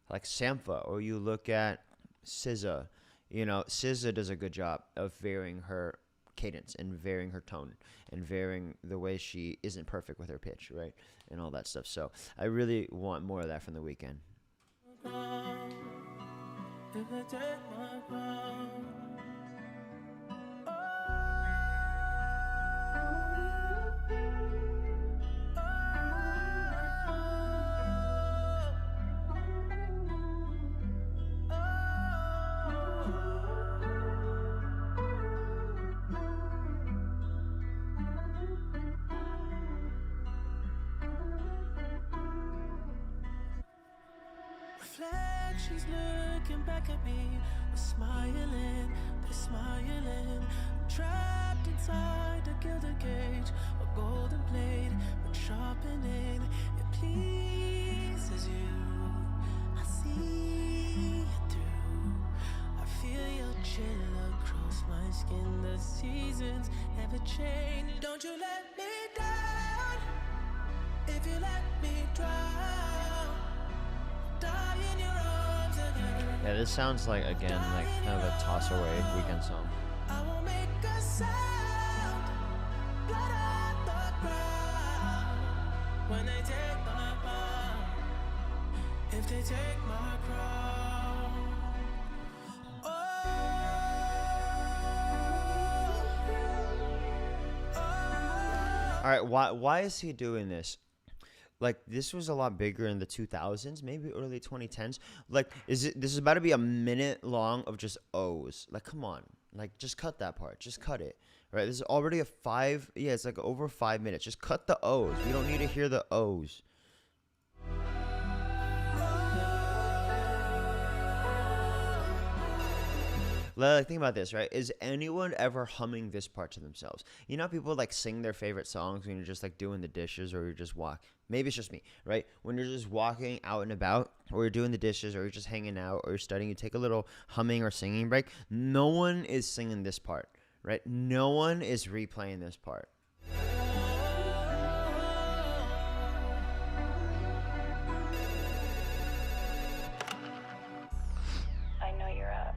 like Sampha, or you look at SZA. You know, SZA does a good job of varying her cadence and varying her tone and varying the way she isn't perfect with her pitch, right? And all that stuff. So I really want more of that from the Weeknd. If I take my crown, reflections looking back at me, we're smiling, they're smiling. I'm trapped inside a gilded cage, a golden blade, but sharpening. It pleases you, I see it through. I feel your chill across my skin. The seasons never change. Don't you let me down. If you let me drown, die in your arms again. Yeah, this sounds like, again, like kind of a toss away Weeknd song. I won't make a sound. Blood on the ground. When they take my crown, if they take my crown. All right, why is he doing this? Like, this was a lot bigger in the 2000s, maybe early 2010s. Like, this is about to be a minute long of just O's. Like, come on. Like, just cut that part. Just cut it. Right? This is already it's like over 5 minutes. Just cut the O's. We don't need to hear the O's. Like, think about this, right? Is anyone ever humming this part to themselves? You know how people like sing their favorite songs when you're just like doing the dishes, or you're just maybe it's just me, right? When you're just walking out and about, or you're doing the dishes, or you're just hanging out, or you're studying, you take a little humming or singing break. No one is singing this part, right? No one is replaying this part. I know you're up.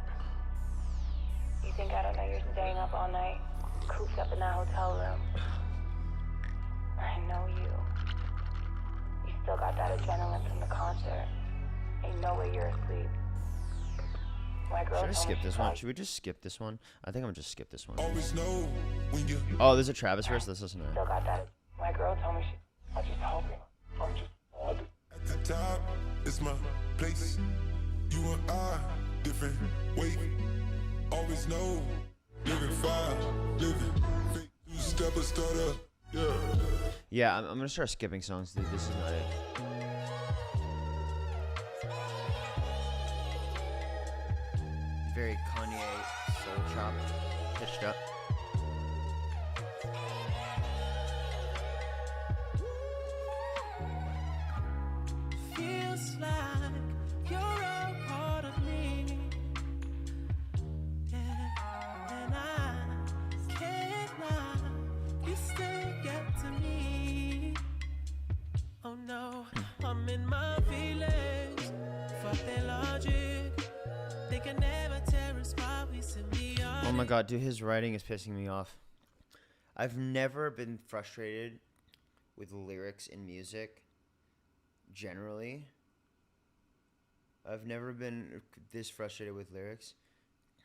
You think I don't know you're staying up all night, cooped up in that hotel room? I know you. You still got that adrenaline from the concert. Ain't no way you're asleep. My girl Should I told skip me this she one? thought Should we just skip this one? I think I'm gonna just skip this one. Always know when you Oh, there's a Travis verse. Let's listen to still it. got that. My girl told me she. I just hoping. I'm just. at the top, it's my place. You and I, different weight. Always know, living fire, living fake. Two step or stutter, yeah. Yeah, I'm gonna start skipping songs, dude. This is not it. Very Kanye soul chop, pitched up. Feels like you're a part of me. Yeah, and I can't lie. You still get to me. Oh no, I'm in my feelings. Fuck their logic. They can never tear us apart. We symbiotic. Oh my god, dude, his writing is pissing me off. I've never been frustrated with lyrics in music. Generally, I've never been this frustrated with lyrics,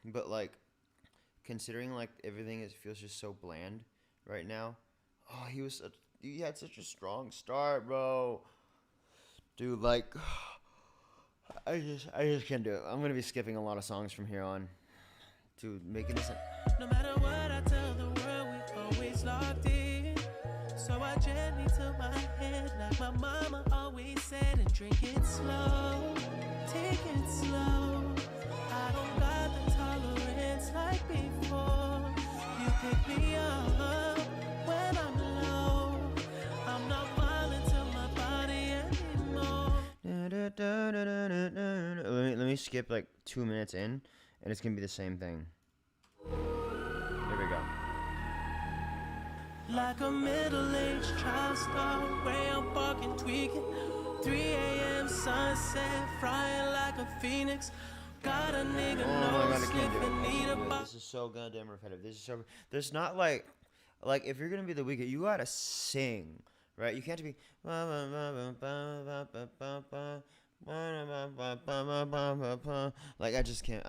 but like, considering like everything feels just so bland right now. Oh, he had such a strong start, bro. Dude, like, I just can't do it. I'm gonna be skipping a lot of songs from here on. Dude, making this. No matter what I tell the world, we always locked in. So So I gently took my hand, like my mama always said, and drink it slow, take it slow. I don't got the tolerance like before. You pick me up when I'm low. I'm not violent to my body anymore. Let me skip like 2 minutes in, and it's gonna be the same thing. Here we go. Like a middle-aged child star, way I'm barking, tweaking. 3 a.m. sunset, frying like a phoenix. Got a nigga Oh my God, I no can't do sniffing, need a it. box. This is so goddamn repetitive. This is so. There's not like if you're gonna be the Weeknd, you gotta sing, right? You can't be. Like I just can't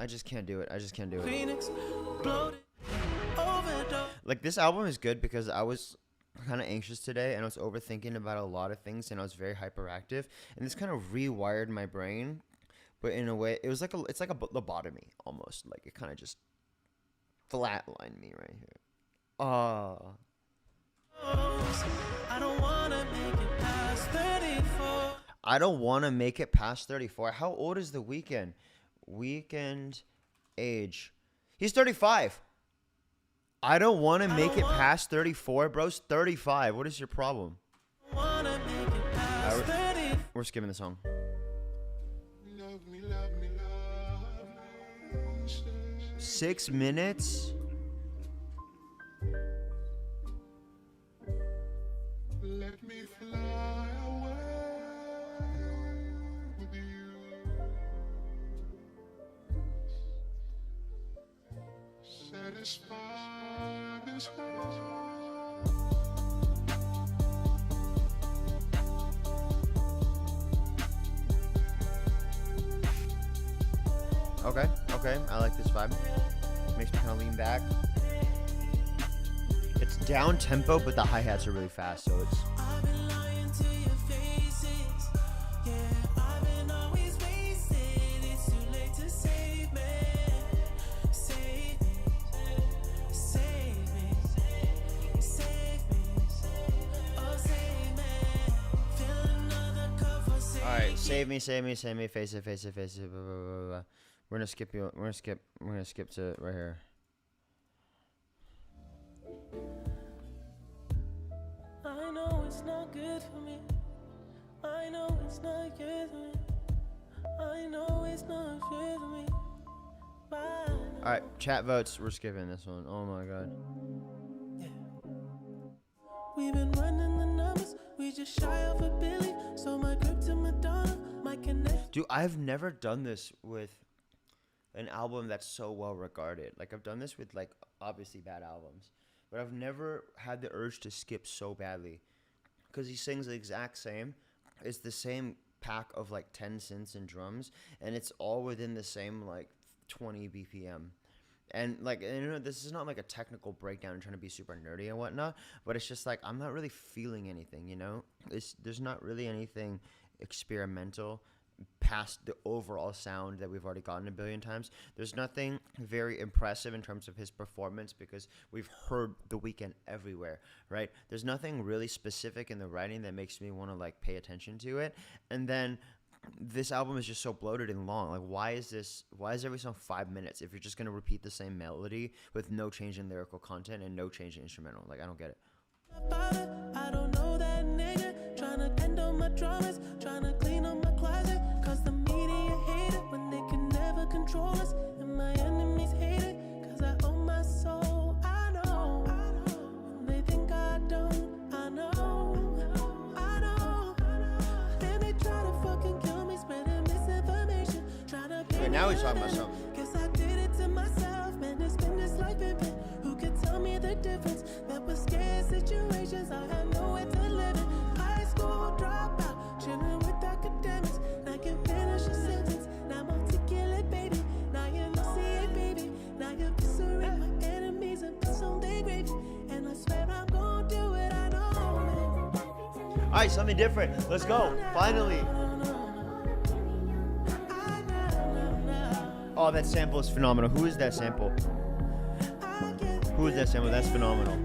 do it. I just can't do it. Phoenix, bloated, overdose. Like this album is good because I was kind of anxious today and I was overthinking about a lot of things and I was very hyperactive and this kind of rewired my brain, but in a way it was like it's like a lobotomy almost. Like it kind of just flatlined me right here. I don't wanna make it past 34. I don't want to make it past 34. How old is the Weeknd? Weeknd age. He's 35. I don't want to make it past 34, bro's 35. What is your problem? Wanna make it past 30. We're skipping the song. Love me, love me, love me. 6 minutes? Let me fly away with you. Satisfy this heart. Okay. I like this vibe. Makes me kind of lean back. It's down tempo, but the hi-hats are really fast, so it's... I've been lying to your faces. Yeah, I've been always wasted. It's too late to save me. Save me. Save me. Save me. Oh, save me. Fill another cup for save. Alright, save me, face it, blah, blah, blah, blah. We're gonna skip to right here. I know it's not good for me. I know it's not good for me. I know it's not good for me. Alright, chat votes. We're skipping this one. Oh my god. Yeah. We've been running the numbers. We just shy of a billion. So my grip to Madonna, my connect. Dude, I've never done this with an album that's so well regarded. Like I've done this with like obviously bad albums, but I've never had the urge to skip so badly because he sings the exact same. It's the same pack of like 10 synths and drums, and it's all within the same like 20 BPM. And like, you know, this is not like a technical breakdown and trying to be super nerdy and whatnot, but it's just like I'm not really feeling anything, you know? There's not really anything experimental past the overall sound that we've already gotten a billion times. There's nothing very impressive in terms of his performance because we've heard The Weeknd everywhere, right? There's nothing really specific in the writing that makes me want to like pay attention to it. And then this album is just so bloated and long. Like why is every song 5 minutes if you're just going to repeat the same melody with no change in lyrical content and no change in instrumental? Like I don't get it. I don't know that nigga. Tryna end on my dramas, tryna clean up my closet. Cause the media hate it when they can never control us. And my enemies hate it, cause I own my soul. I know. And they think I don't. I know. Then they try to fucking kill me, spreading misinformation. Tryna Wait, now he's talking about something. Guess I did it to myself, man. It's been this life pimpin'. Who could tell me the difference? That was scary situations. I had nowhere to live in. High school dropout, chillin' with academics. Now you finish a sentence. Now I'm articulate, baby. Now you know, see it, baby. Now you're kissin' my enemies and piss on their gravy. And I swear I'm gonna do it. I know. All right, something different. Let's go. Finally. Oh, that sample is phenomenal. Who is that sample? Who is that sample? That's phenomenal.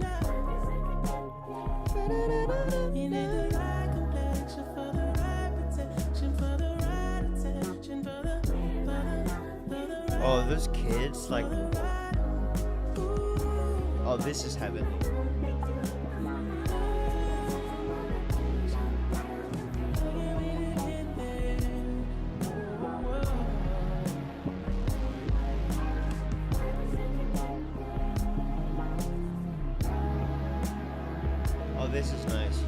Oh, those kids, like... Oh, this is heavenly. Oh, this is nice.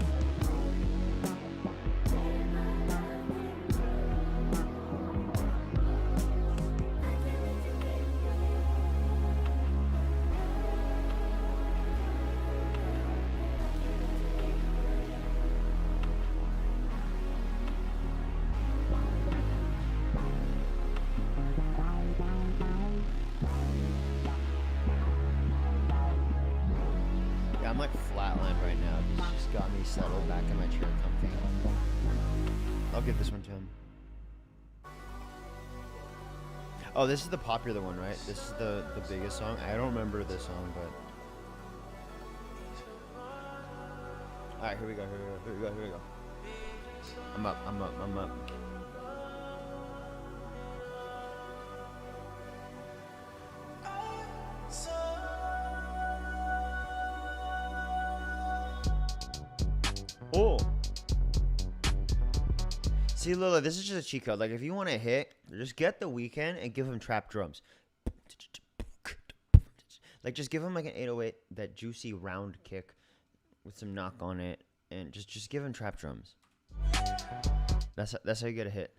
Yeah, I'm like flatlined right now. This just got me settled back in my chair comfy. I'll give this one to him. Oh, this is the popular one, right? This is the biggest song. I don't remember this song, but... Alright, here we go, here we go, here we go. I'm up. Oh! See, Lola, this is just a cheat code. Like, if you want to hit, just get the Weeknd and give him trap drums. Like, just give him like an 808, that juicy round kick with some knock on it, and just give him trap drums. That's how you get a hit.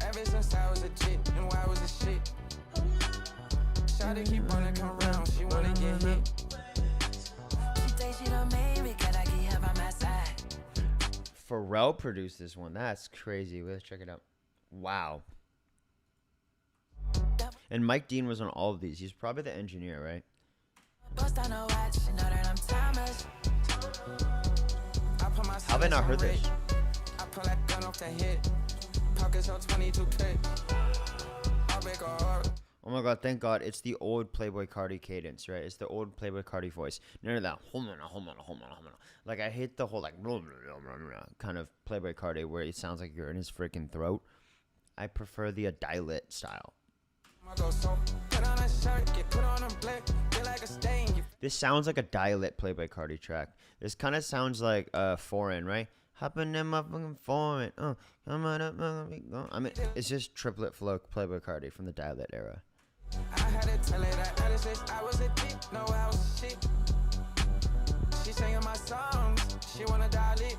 Ever since I was a chick, and why was a shit? Shawty keep wanna come around, she wanna get hit. She thinks she done made me, can I get her by my side? Pharrell produced this one. That's crazy. Let's check it out. Wow. And Mike Dean was on all of these. He's probably the engineer, right? Bust on a watch, you know that I'm timeless. How have I not heard this? I pull that gun off the hit. Pockets on 22 clip. Oh my god, thank god. It's the old Playboy Cardi cadence, right? It's the old Playboy Cardi voice. None of that. Hold on. Like, I hate the whole, like, kind of Playboy Cardi where it sounds like you're in his freaking throat. I prefer the Dialect style. This sounds like a Dialect Playboy Cardi track. This kind of sounds like foreign, right? Hopping in my fucking foreign. I mean, it's just triplet flow Playboy Cardi from the Dialect era. I had to tell her that I was a dick, no, I was shit. She singing my songs, she wanna dial it.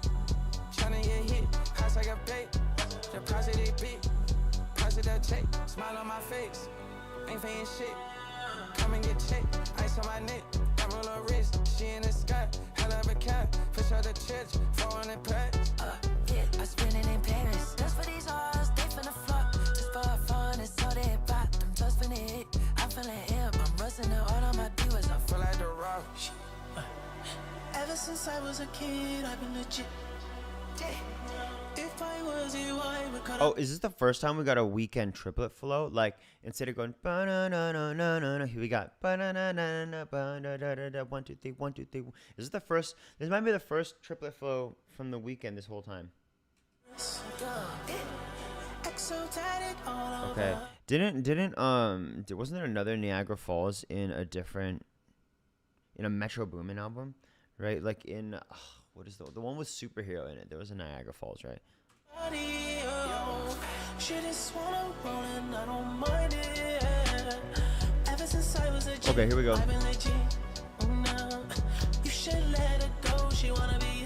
Tryna get hit, hot like a bait. Deposit it big, positive check, smile on my face. Ain't paying shit, come and get checked. Ice on my neck, diamond on wrist. She in the sky, hell of a cat. Fish out the church, 400 packs. Yeah, I spend it in Paris. Just for these hoes, they finna fuck. Just for fun, it's all they bought. Them toes finna hit, I'm feeling imp. I'm rusting the all on my viewers, I feel like the rock. Ever since I was a kid, I've been legit. If I was you, I would cut. Oh, is this the first time we got a Weeknd triplet flow? Like, instead of going ba-na-na-na-na-na, here we got ba-na-na-na-na, ba-na-da-da-da, 1 2 3 1 2 3. Is this the first? This might be the first triplet flow from the Weeknd this whole time. Okay. Wasn't there another Niagara Falls in a Metro Boomin album, right? Like in what is the one with Superhero in it? There was a Niagara Falls, right? Okay, here we go. You should let it go. She wanna be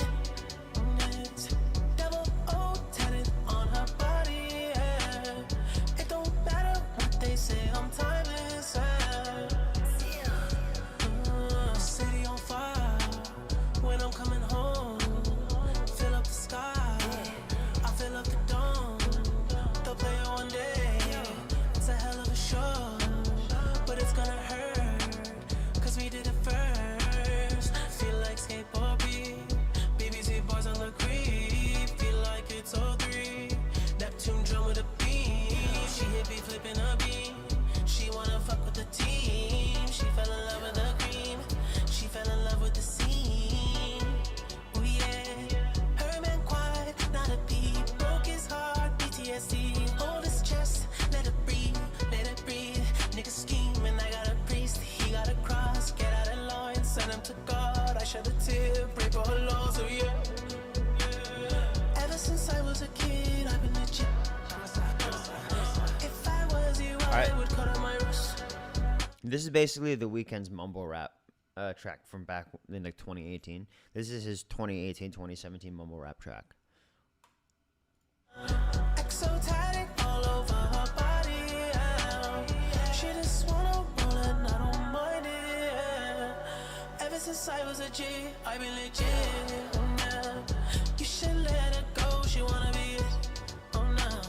double O tatted on her body. It don't matter what they say. I'm timeless. City on fire when I'm coming home. Fill up the sky. I fill up the dome. They'll play it one day. It's a hell of a show, but it's gonna hurt. Cause we did it first. Feel like skateboard beat. BBC boys on the creep. Feel like it's 03. Neptune drum with a beam. She hit me flipping a beam. She wanna fuck with the team. She fell in love with the cream. She fell in love with the scene. Oh yeah. Her man quiet, not a peep. Broke his heart, PTSD. This is basically the Weeknd's mumble rap track from back in like 2018. This is his 2018-2017 mumble rap track. Exotic all over her body, yeah. She just wanna roll and I don't mind it, yeah. Ever since I was a G, I've been legit, yeah. You should let her go, she wanna be it, oh no.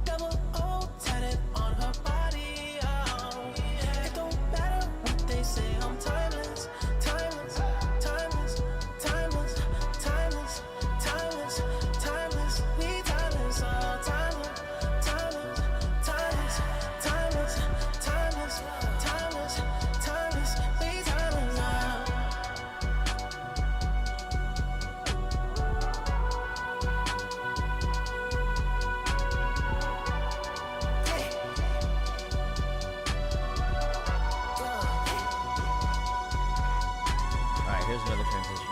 Double O tatted on her body, oh. It don't matter what they say, I'm timeless, timeless, timeless, timeless, timeless, timeless, timeless, we timeless, oh, timeless, timeless, timeless, timeless, timeless, timeless, timeless, we timeless, oh. All right, here's another transition.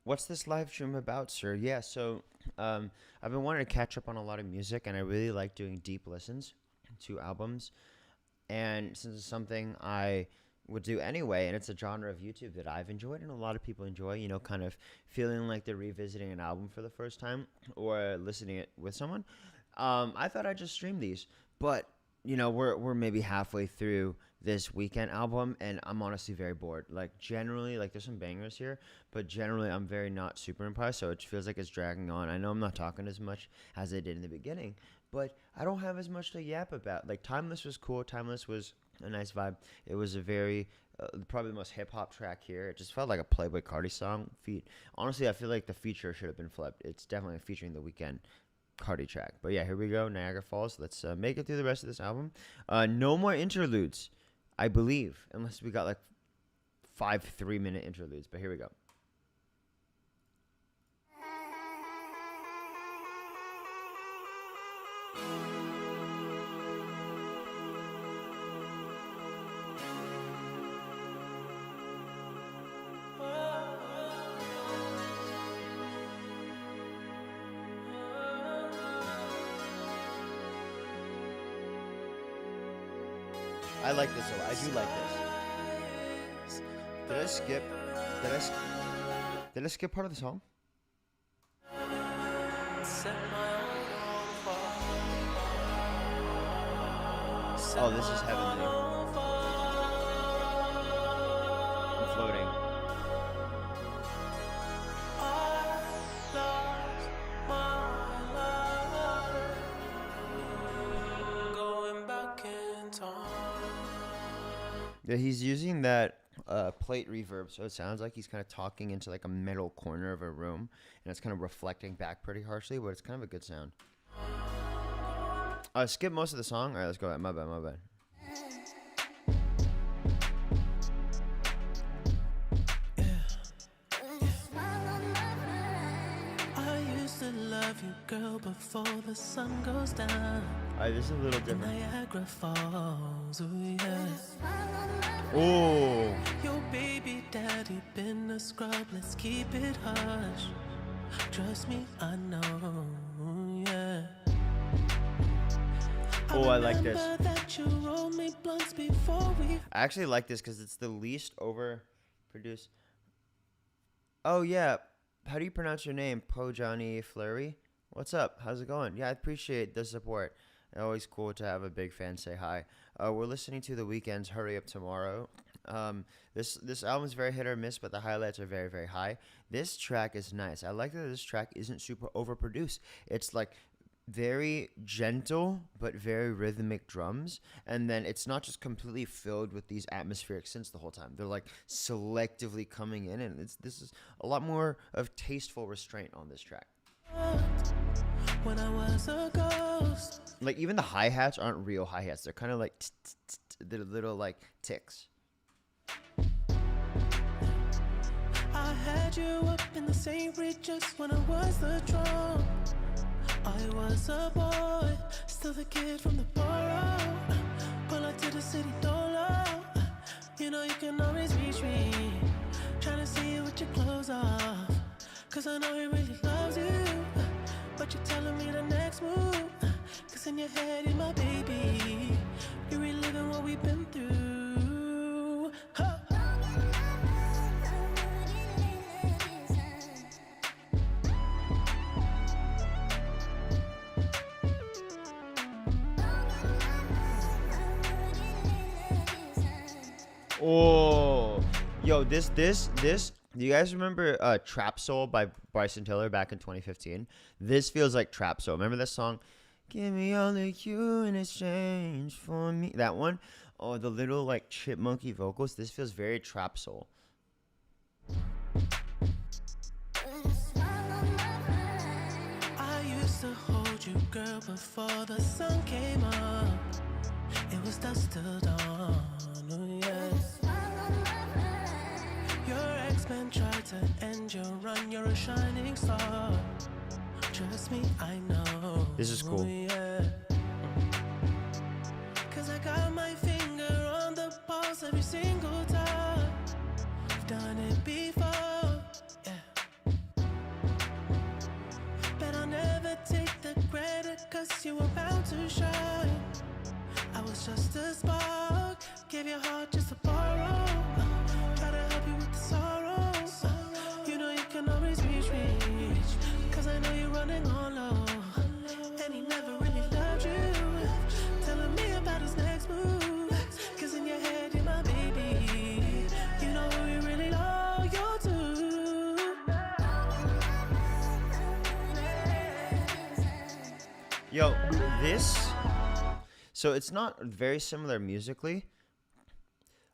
What's this live stream about, sir? Yeah, so I've been wanting to catch up on a lot of music, and I really like doing deep listens to albums. And since it's something I would do anyway, and it's a genre of YouTube that I've enjoyed and a lot of people enjoy, you know, kind of feeling like they're revisiting an album for the first time or listening it with someone, I thought I'd just stream these. But, you know, we're maybe halfway through this Weeknd album, and I'm honestly very bored. Like, generally, like, there's some bangers here, but generally I'm very not super impressed, so it feels like it's dragging on. I know I'm not talking as much as I did in the beginning, but I don't have as much to yap about. Like, Timeless was cool. Timeless was a nice vibe. It was a very, probably the most hip-hop track here. It just felt like a Playboi Carti song. Honestly, I feel like the feature should have been flipped. It's definitely featuring the Weeknd Carti track. But yeah, here we go, Niagara Falls. Let's make it through the rest of this album. No more interludes, I believe, unless we got like 5 3-minute interludes. But here we go. I like this a lot. I do like this. Did I skip? Did I skip part of the song? Oh, this is heavenly. I'm floating. Yeah, he's using that plate reverb, so it sounds like he's kind of talking into like a middle corner of a room, and it's kind of reflecting back pretty harshly, but it's kind of a good sound. Skip most of the song. All right, let's go. My bad. I used to love you, girl, before the sun goes down. Alright, this is a little different. Niagara Falls, ooh yeah. Oh. Your baby daddy been a scrub, let's keep it hush. Trust me, I know, yeah. Oh, I like this. That you rolled me blunts before we... I actually like this because it's the least overproduced. Oh, yeah. How do you pronounce your name? Pojani Fleury? What's up? How's it going? Yeah, I appreciate the support. Always cool to have a big fan say hi. We're listening to The Weeknd's Hurry Up Tomorrow. This album's very hit or miss, but the highlights are very, very high. This track is nice. I like that this track isn't super overproduced. It's like very gentle but very rhythmic drums, and then it's not just completely filled with these atmospheric synths the whole time. They're like selectively coming in, and this is a lot more of tasteful restraint on this track. When I was a ghost. Like, even the hi-hats aren't real hi-hats. They're kind of like the little like ticks. I had you up in the same breed just when I was the drum. I was a boy, still the kid from the borough. Pull up to the city door. You know you can always reach me. Tryna see you with your clothes off, cause I know he really loves you. But you're telling me the next move, cause in your head you're my baby. You're reliving what we've been through. Huh. Oh, yo, this. Do you guys remember Trap Soul by Bryson Tiller back in 2015? This feels like Trap Soul. Remember this song? Give me all of you in exchange for me. That one? Oh, the little like chipmunky vocals. This feels very Trap Soul. I used to hold you, girl, before the sun came up. It was dusk till dawn, oh yeah. Your ex-man tried to end your run, you're a shining star. Trust me, I know. This is cool. Oh, yeah. Cause I got my finger on the pulse every single time. I've done it before, yeah. But I'll never take the credit, cause you were bound to shine. I was just a spark, gave your heart just a borrow. Try to help you with the sorrows. You know you can always reach me, cause I know you're running on low. And he never really loved you, telling me about his next move. Cause in your head you're my baby. You know who you really loyal to. Yo, this. So it's not very similar musically.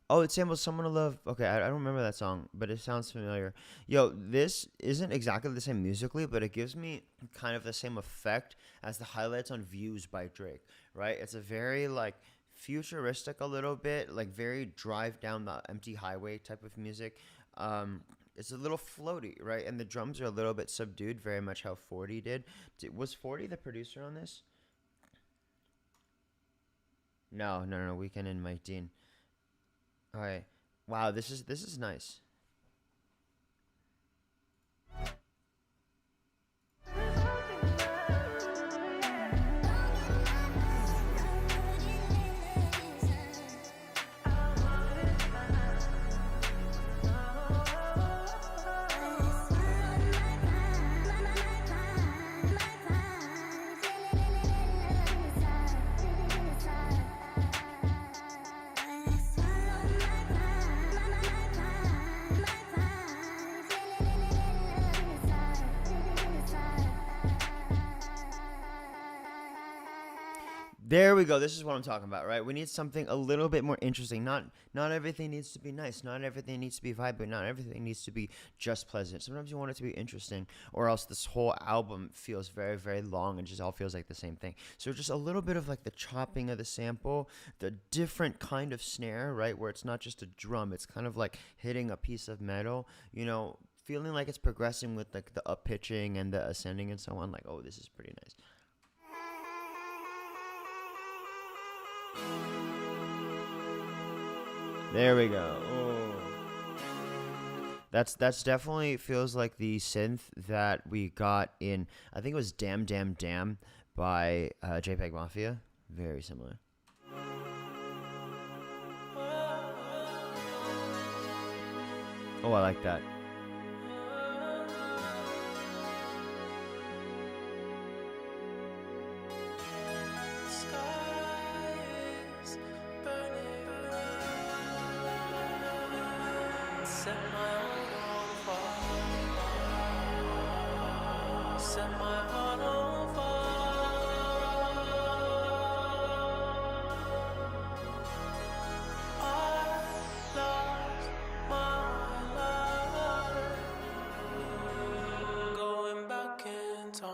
Oh, it sampled Someone to Love. Okay, I don't remember that song, but it sounds familiar. Yo, this isn't exactly the same musically, but it gives me kind of the same effect as the Highlights on Views by Drake, right? It's a very, like, futuristic a little bit, like, very drive down the empty highway type of music. It's a little floaty, right? And the drums are a little bit subdued, very much how 40 did. Was 40 the producer on this? No, Weeknd and Mike Dean. All right. Wow, this is nice. There we go. This is what I'm talking about, right? We need something a little bit more interesting. Not everything needs to be nice. Not everything needs to be vibrant. Not everything needs to be just pleasant. Sometimes you want it to be interesting, or else this whole album feels very, very long and just all feels like the same thing. So just a little bit of like the chopping of the sample, the different kind of snare, right? Where it's not just a drum. It's kind of like hitting a piece of metal, you know, feeling like it's progressing with like the up pitching and the ascending and so on. Like, oh, this is pretty nice. There we go. Oh. That's definitely feels like the synth that we got in, I think it was Damn Damn Damn by JPEG Mafia. Very similar. Oh, I like that. Set my heart on fire. Set my heart on fire. I lost my life. Going back in time.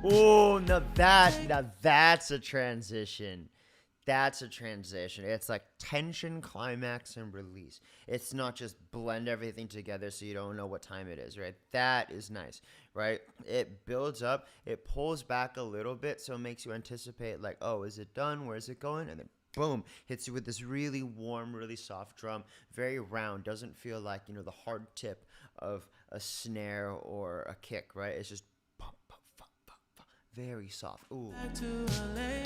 Oh, now that's a transition. That's a transition. It's like tension, climax, and release. It's not just blend everything together so you don't know what time it is, right? That is nice, right? It builds up, it pulls back a little bit, so it makes you anticipate, like, oh, is it done? Where is it going? And then boom, hits you with this really warm, really soft drum, very round. Doesn't feel like, the hard tip of a snare or a kick, right? It's just bump, bump, bump, bump, bump, very soft. Ooh. Back to LA,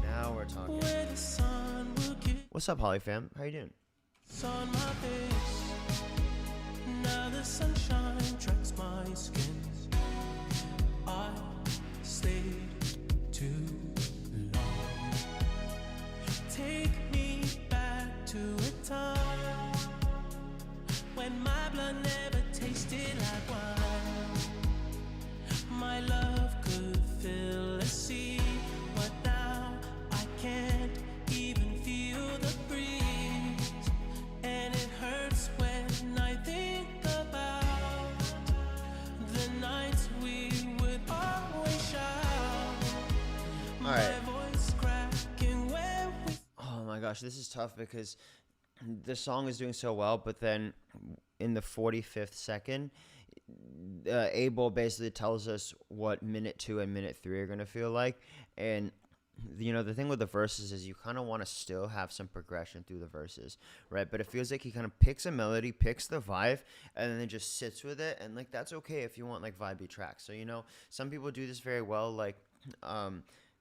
Now we're talking. where the sun will kiss What's up, Holly fam? How you doing? on my face. Now the sunshine tracks my skin. I stayed too long. Take me back to a time when my blood never tasted like wine. My love could fill a sea, but now I can't even feel the breeze. And it hurts when I think about the nights we would always shout. All right. My voice cracking when we Oh my gosh, this is tough because the song is doing so well, but then in the 45th second, Abel basically tells us what minute 2 and minute 3 are going to feel like. And the thing with the verses is you kind of want to still have some progression through the verses, right? But it feels like he kind of picks a melody, picks the vibe, and then just sits with it. And like that's okay if you want like vibey tracks. So some people do this very well. Like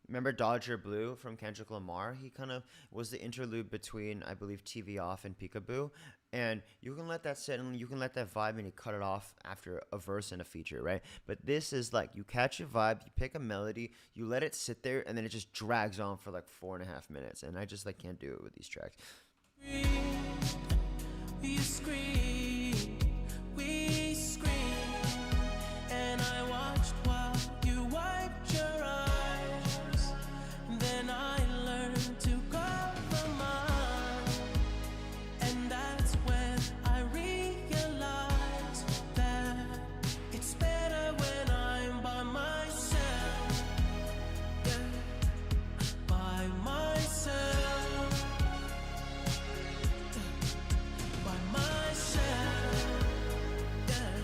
remember Dodger Blue from Kendrick Lamar? He kind of was the interlude between, I believe, TV Off and Peekaboo. And you can let that sit and you can let that vibe and you cut it off after a verse and a feature, right? But this is like you catch a vibe, you pick a melody, you let it sit there, and then it just drags on for like 4.5 minutes. And I just like can't do it with these tracks. you scream, we scream, and I watched while you wiped your eyes. Then I learned to cover mine, and that's when I realized that it's better when I'm by myself, yeah, by myself, by myself, yeah.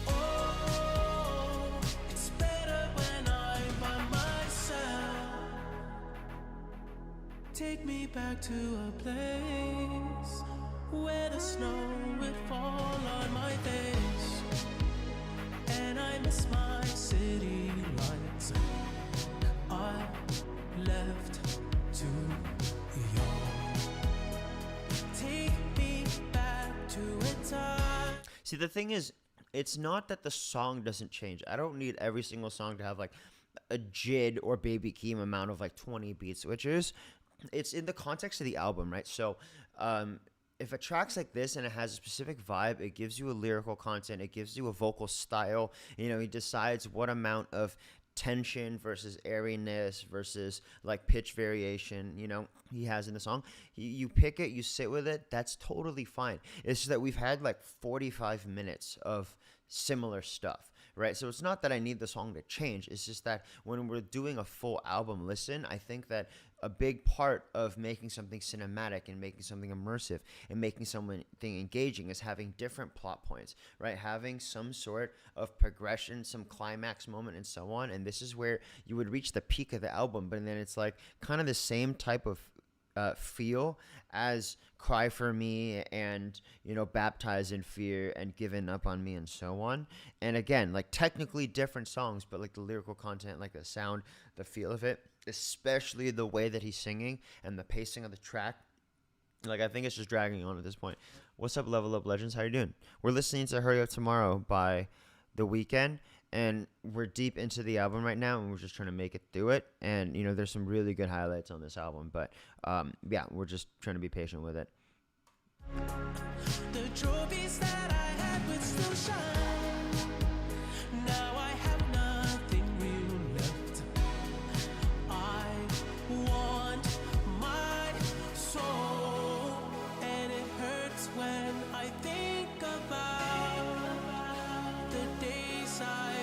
Oh, it's better when I'm by myself. Take me back to a place where the snow would fall on my face, and I miss my city lights. I left too young. Take me back to a time. See, the thing is, it's not that the song doesn't change. I don't need every single song to have like a Jid or Baby Keem amount of like 20 beat switches. It's in the context of the album, right? So if a track's like this and it has a specific vibe, it gives you a lyrical content, it gives you a vocal style. He decides what amount of tension versus airiness versus like pitch variation he has in the song. You pick it, you sit with it, that's totally fine. It's just that we've had like 45 minutes of similar stuff, right? So it's not that I need the song to change, it's just that when we're doing a full album listen, I think that a big part of making something cinematic and making something immersive and making something engaging is having different plot points, right? Having some sort of progression, some climax moment, and so on. And this is where you would reach the peak of the album, but then it's like kind of the same type of feel as Cry for Me and Baptized in Fear and Given Up on Me and so on. And again, like technically different songs, but like the lyrical content, like the sound, the feel of it, especially the way that he's singing and the pacing of the track, like I think it's just dragging on at this point. What's up, Level Up Legends? How you doing? We're listening to Hurry Up Tomorrow by The Weeknd, and we're deep into the album right now, and we're just trying to make it through it. And there's some really good highlights on this album, but yeah, we're just trying to be patient with it. The trophies that I had would still shine. Now I have nothing real left. I want my soul, and it hurts when I think about the days I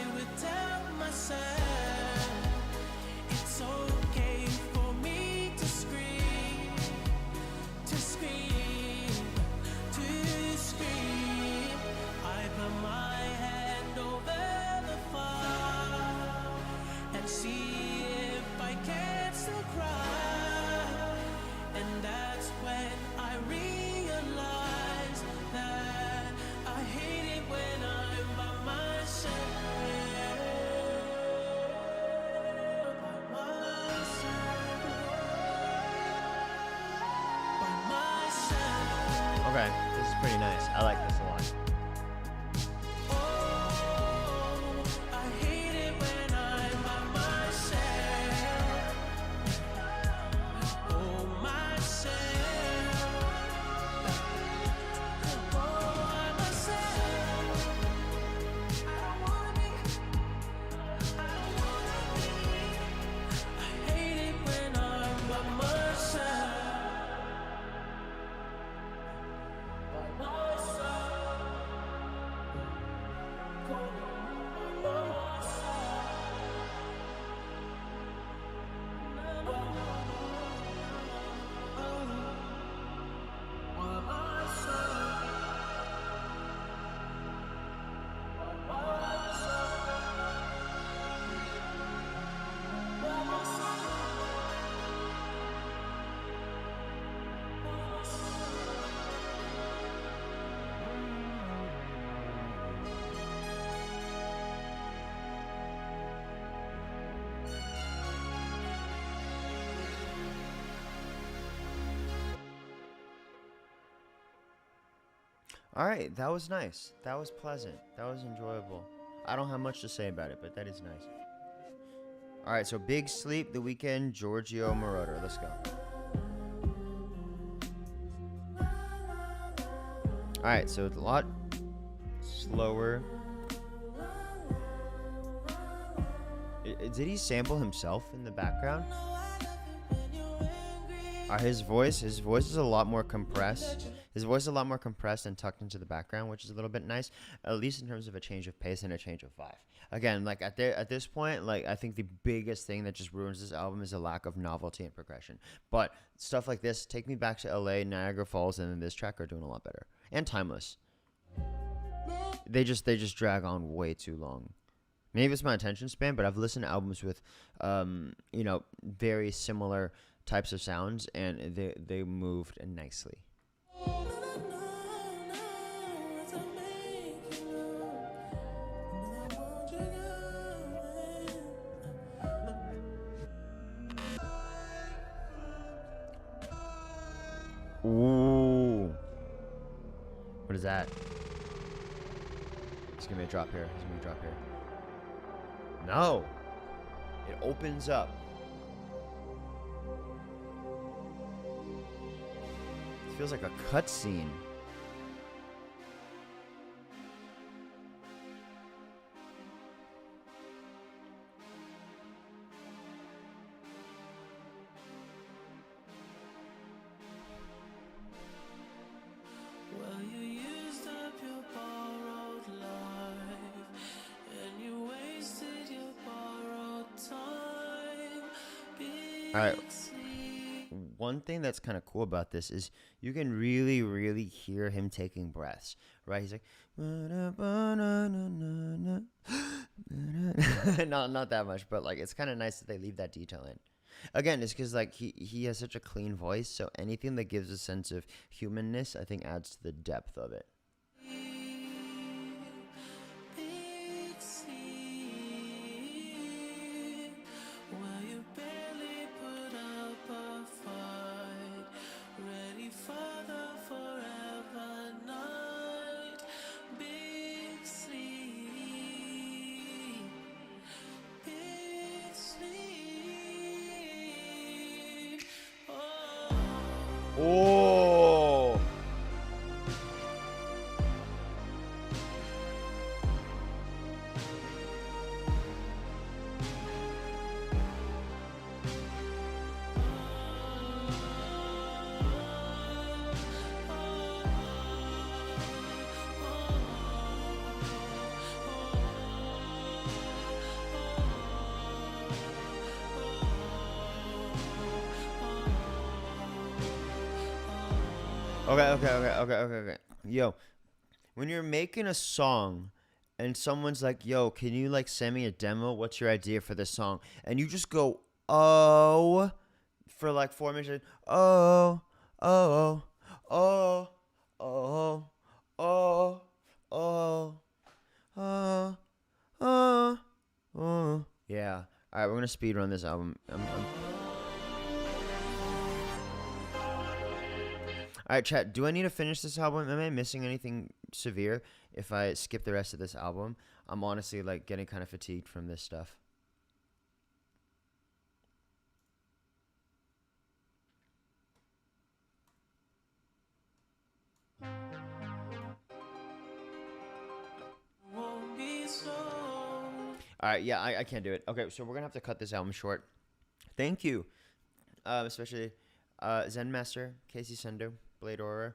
Okay, this is pretty nice. I like this a lot. I hate it when I'm by myself. Oh, myself. Oh, I'm myself. I don't wanna be. I don't wanna be. I hate it when I'm by myself. By myself. All right, that was nice. That was pleasant. That was enjoyable. I don't have much to say about it, but that is nice. All right, so Big Sleep, The Weeknd, Giorgio Moroder. Let's go. All right, so it's a lot slower. Did he sample himself in the background? His voice is a lot more compressed. His voice is a lot more compressed and tucked into the background, which is a little bit nice, at least in terms of a change of pace and a change of vibe. Again, like at this point, like I think the biggest thing that just ruins this album is a lack of novelty and progression. But stuff like this, Take Me Back to LA, Niagara Falls, and then this track are doing a lot better. And Timeless. They just drag on way too long. Maybe it's my attention span, but I've listened to albums with, very similar types of sounds, and they moved nicely. Ooh. What is that? It's gonna be a drop here. It's gonna be a drop here. No. It opens up. It feels like a cutscene. Well, you used up your borrowed life, and you wasted your borrowed time. All right. One thing that's kind of cool about this is you can really, really hear him taking breaths, right? He's like, no, not that much, but like it's kind of nice that they leave that detail in. Again, it's because like he has such a clean voice, so anything that gives a sense of humanness, I think, adds to the depth of it. Big sleep, well, you barely put up a fight, ready for the forever night. Big sleep, big sleep. Oh. Okay. Yo, when you're making a song and someone's like, yo, can you like send me a demo? What's your idea for this song? And you just go, oh, for like 4 minutes. Oh. Yeah. All right, we're going to speed run this album. All right, chat. Do I need to finish this album? Am I missing anything severe if I skip the rest of this album? I'm honestly like getting kind of fatigued from this stuff. Won't be so. All right, yeah, I can't do it. Okay, so we're gonna have to cut this album short. Thank you, especially Zen Master, Casey Sendo, Blade Aura.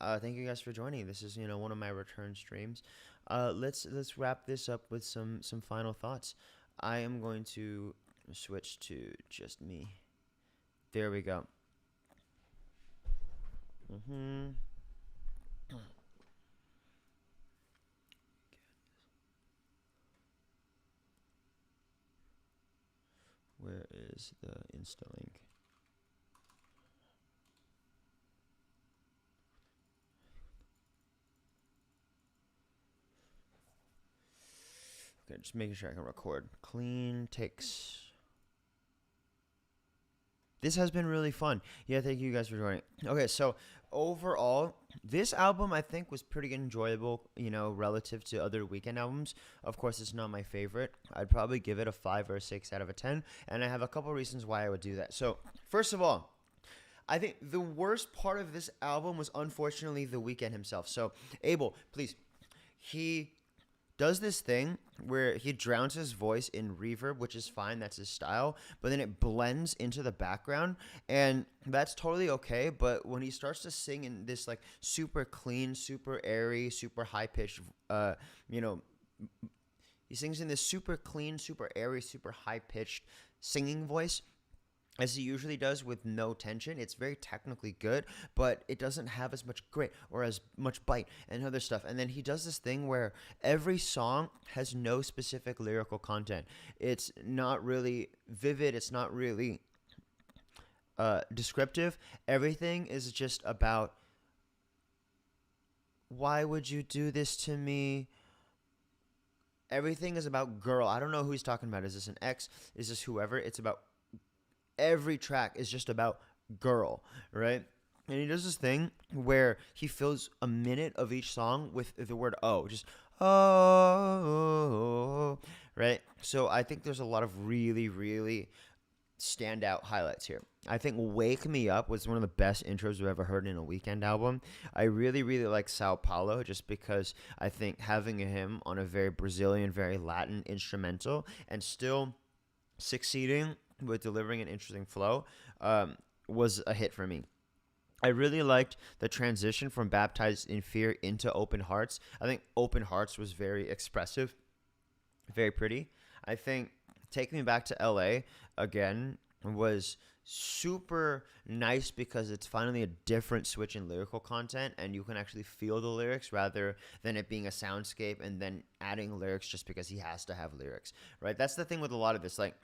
Thank you guys for joining. This is one of my return streams. Let's wrap this up with some final thoughts. I am going to switch to just me. There we go. Where is the Insta link? Okay, just making sure I can record. Clean takes. This has been really fun. Yeah, thank you guys for joining. Okay, so overall, this album I think was pretty enjoyable, relative to other Weeknd albums. Of course, it's not my favorite. I'd probably give it a 5 or a 6 out of a 10, and I have a couple reasons why I would do that. So, first of all, I think the worst part of this album was unfortunately the Weeknd himself. So, Abel, please. He does this thing where he drowns his voice in reverb, which is fine. That's his style. But then it blends into the background, and that's totally okay. But when he starts to sing in this like super clean, super airy, super high pitched, he sings in this super clean, super airy, super high pitched singing voice, as he usually does, with no tension. It's very technically good, but it doesn't have as much grit or as much bite and other stuff. And then he does this thing where every song has no specific lyrical content. It's not really vivid. It's not really descriptive. Everything is just about, why would you do this to me? Everything is about girl. I don't know who he's talking about. Is this an ex? Is this whoever? It's about, every track is just about girl, right? And he does this thing where he fills a minute of each song with the word "oh," just "oh," right? So I think there's a lot of really, really standout highlights here. I think "Wake Me Up" was one of the best intros I've ever heard in a Weeknd album. I really, really like "Sao Paulo" just because I think having him on a very Brazilian, very Latin instrumental and still succeeding with delivering an interesting flow was a hit for me. I really liked the transition from Baptized in Fear into Open Hearts. I think Open Hearts was very expressive, very pretty. I think Take Me Back to LA again was super nice because it's finally a different switch in lyrical content, and you can actually feel the lyrics rather than it being a soundscape and then adding lyrics just because he has to have lyrics, right? That's the thing with a lot of this. Like,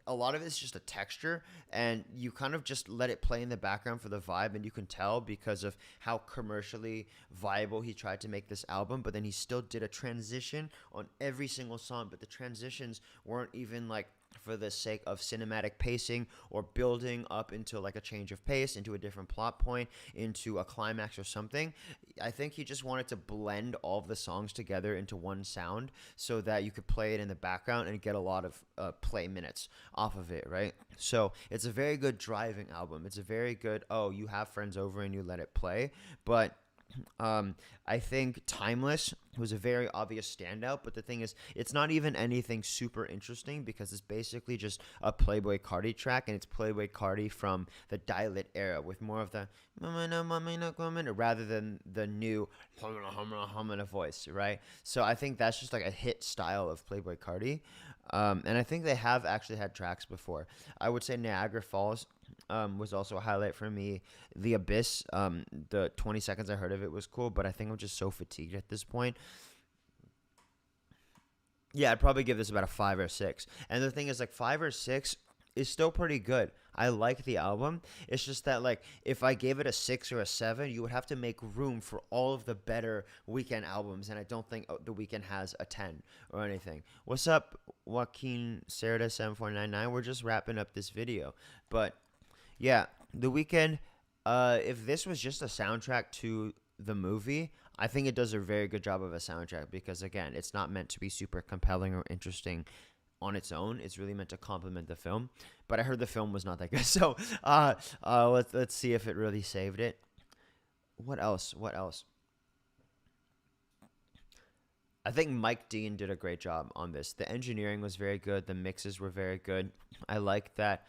a lot of it's just a texture, and you kind of just let it play in the background for the vibe, and you can tell because of how commercially viable he tried to make this album, but then he still did a transition on every single song, but the transitions weren't even like for the sake of cinematic pacing or building up into like a change of pace, into a different plot point, into a climax or something. I think he just wanted to blend all of the songs together into one sound so that you could play it in the background and get a lot of play minutes off of it, right? So it's a very good driving album. It's a very good, you have friends over and you let it play. But I think Timeless was a very obvious standout, but the thing is, it's not even anything super interesting because it's basically just a Playboi Carti track, and it's Playboi Carti from the Die-Lit era with more of the rather than the new voice, right? So I think that's just like a hit style of Playboi Carti. And I think they have actually had tracks before. I would say Niagara Falls was also a highlight for me. The Abyss, the 20 seconds I heard of it was cool, but I think I'm just so fatigued at this point. Yeah, I'd probably give this about a 5 or 6. And the thing is, like, 5 or 6 is still pretty good. I like the album. It's just that, like, if I gave it a 6 or a 7, you would have to make room for all of the better Weeknd albums, and I don't think the Weeknd has a 10 or anything. What's up, Joaquin Cerda 7499? We're just wrapping up this video. But, yeah, the Weeknd If this was just a soundtrack to the movie, I think it does a very good job of a soundtrack because again, it's not meant to be super compelling or interesting on its own. It's really meant to complement the film. But I heard the film was not that good, so let's see if it really saved it. What else? What else? I think Mike Dean did a great job on this. The engineering was very good. The mixes were very good. I like that.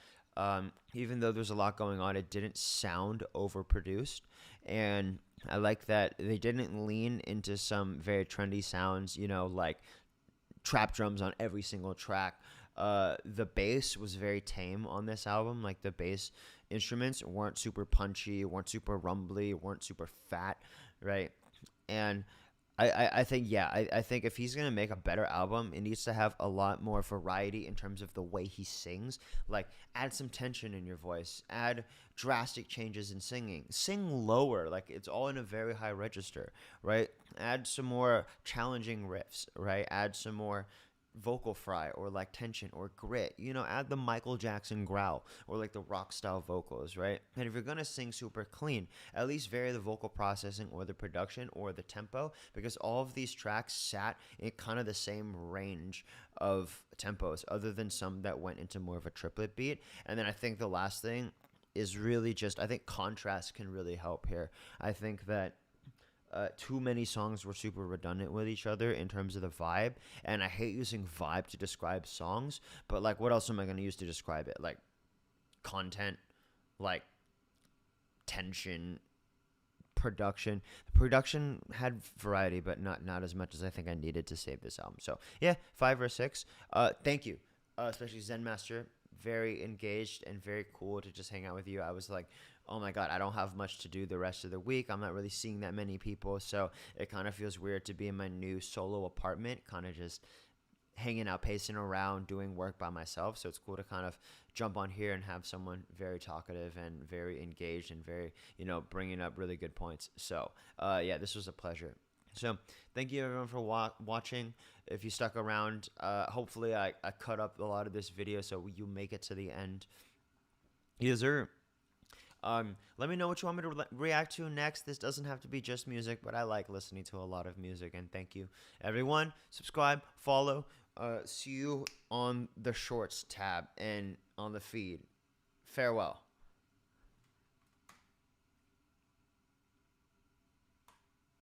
Even though there's a lot going on, it didn't sound overproduced, and I like that they didn't lean into some very trendy sounds. Like trap drums on every single track. The bass was very tame on this album. Like the bass instruments weren't super punchy, weren't super rumbly, weren't super fat, right? And I think, yeah, I think if he's going to make a better album, it needs to have a lot more variety in terms of the way he sings. Like, add some tension in your voice. Add drastic changes in singing. Sing lower. Like, it's all in a very high register, right? Add some more challenging riffs, right? Add some more vocal fry or like tension or grit, add the Michael Jackson growl or like the rock style vocals, right? And if you're gonna sing super clean, at least vary the vocal processing or the production or the tempo, because all of these tracks sat in kind of the same range of tempos, other than some that went into more of a triplet beat. And then I think the last thing is really just, I think contrast can really help here. I think that too many songs were super redundant with each other in terms of the vibe, and I hate using vibe to describe songs, but like what else am I going to use to describe it? Like content, like tension, production. The production had variety, but not as much as I think I needed to save this album. So yeah, 5 or 6. Thank you, especially Zen Master. Very engaged and very cool to just hang out with you. I was like, oh my God, I don't have much to do the rest of the week. I'm not really seeing that many people, so it kind of feels weird to be in my new solo apartment, kind of just hanging out, pacing around, doing work by myself. So it's cool to kind of jump on here and have someone very talkative and very engaged and very, bringing up really good points. So yeah, this was a pleasure. So thank you everyone for watching. If you stuck around, hopefully I cut up a lot of this video so you make it to the end. Yes, sir. Let me know what you want me to react to next. This doesn't have to be just music, but I like listening to a lot of music. And thank you, everyone. Subscribe, follow. See you on the Shorts tab and on the feed. Farewell.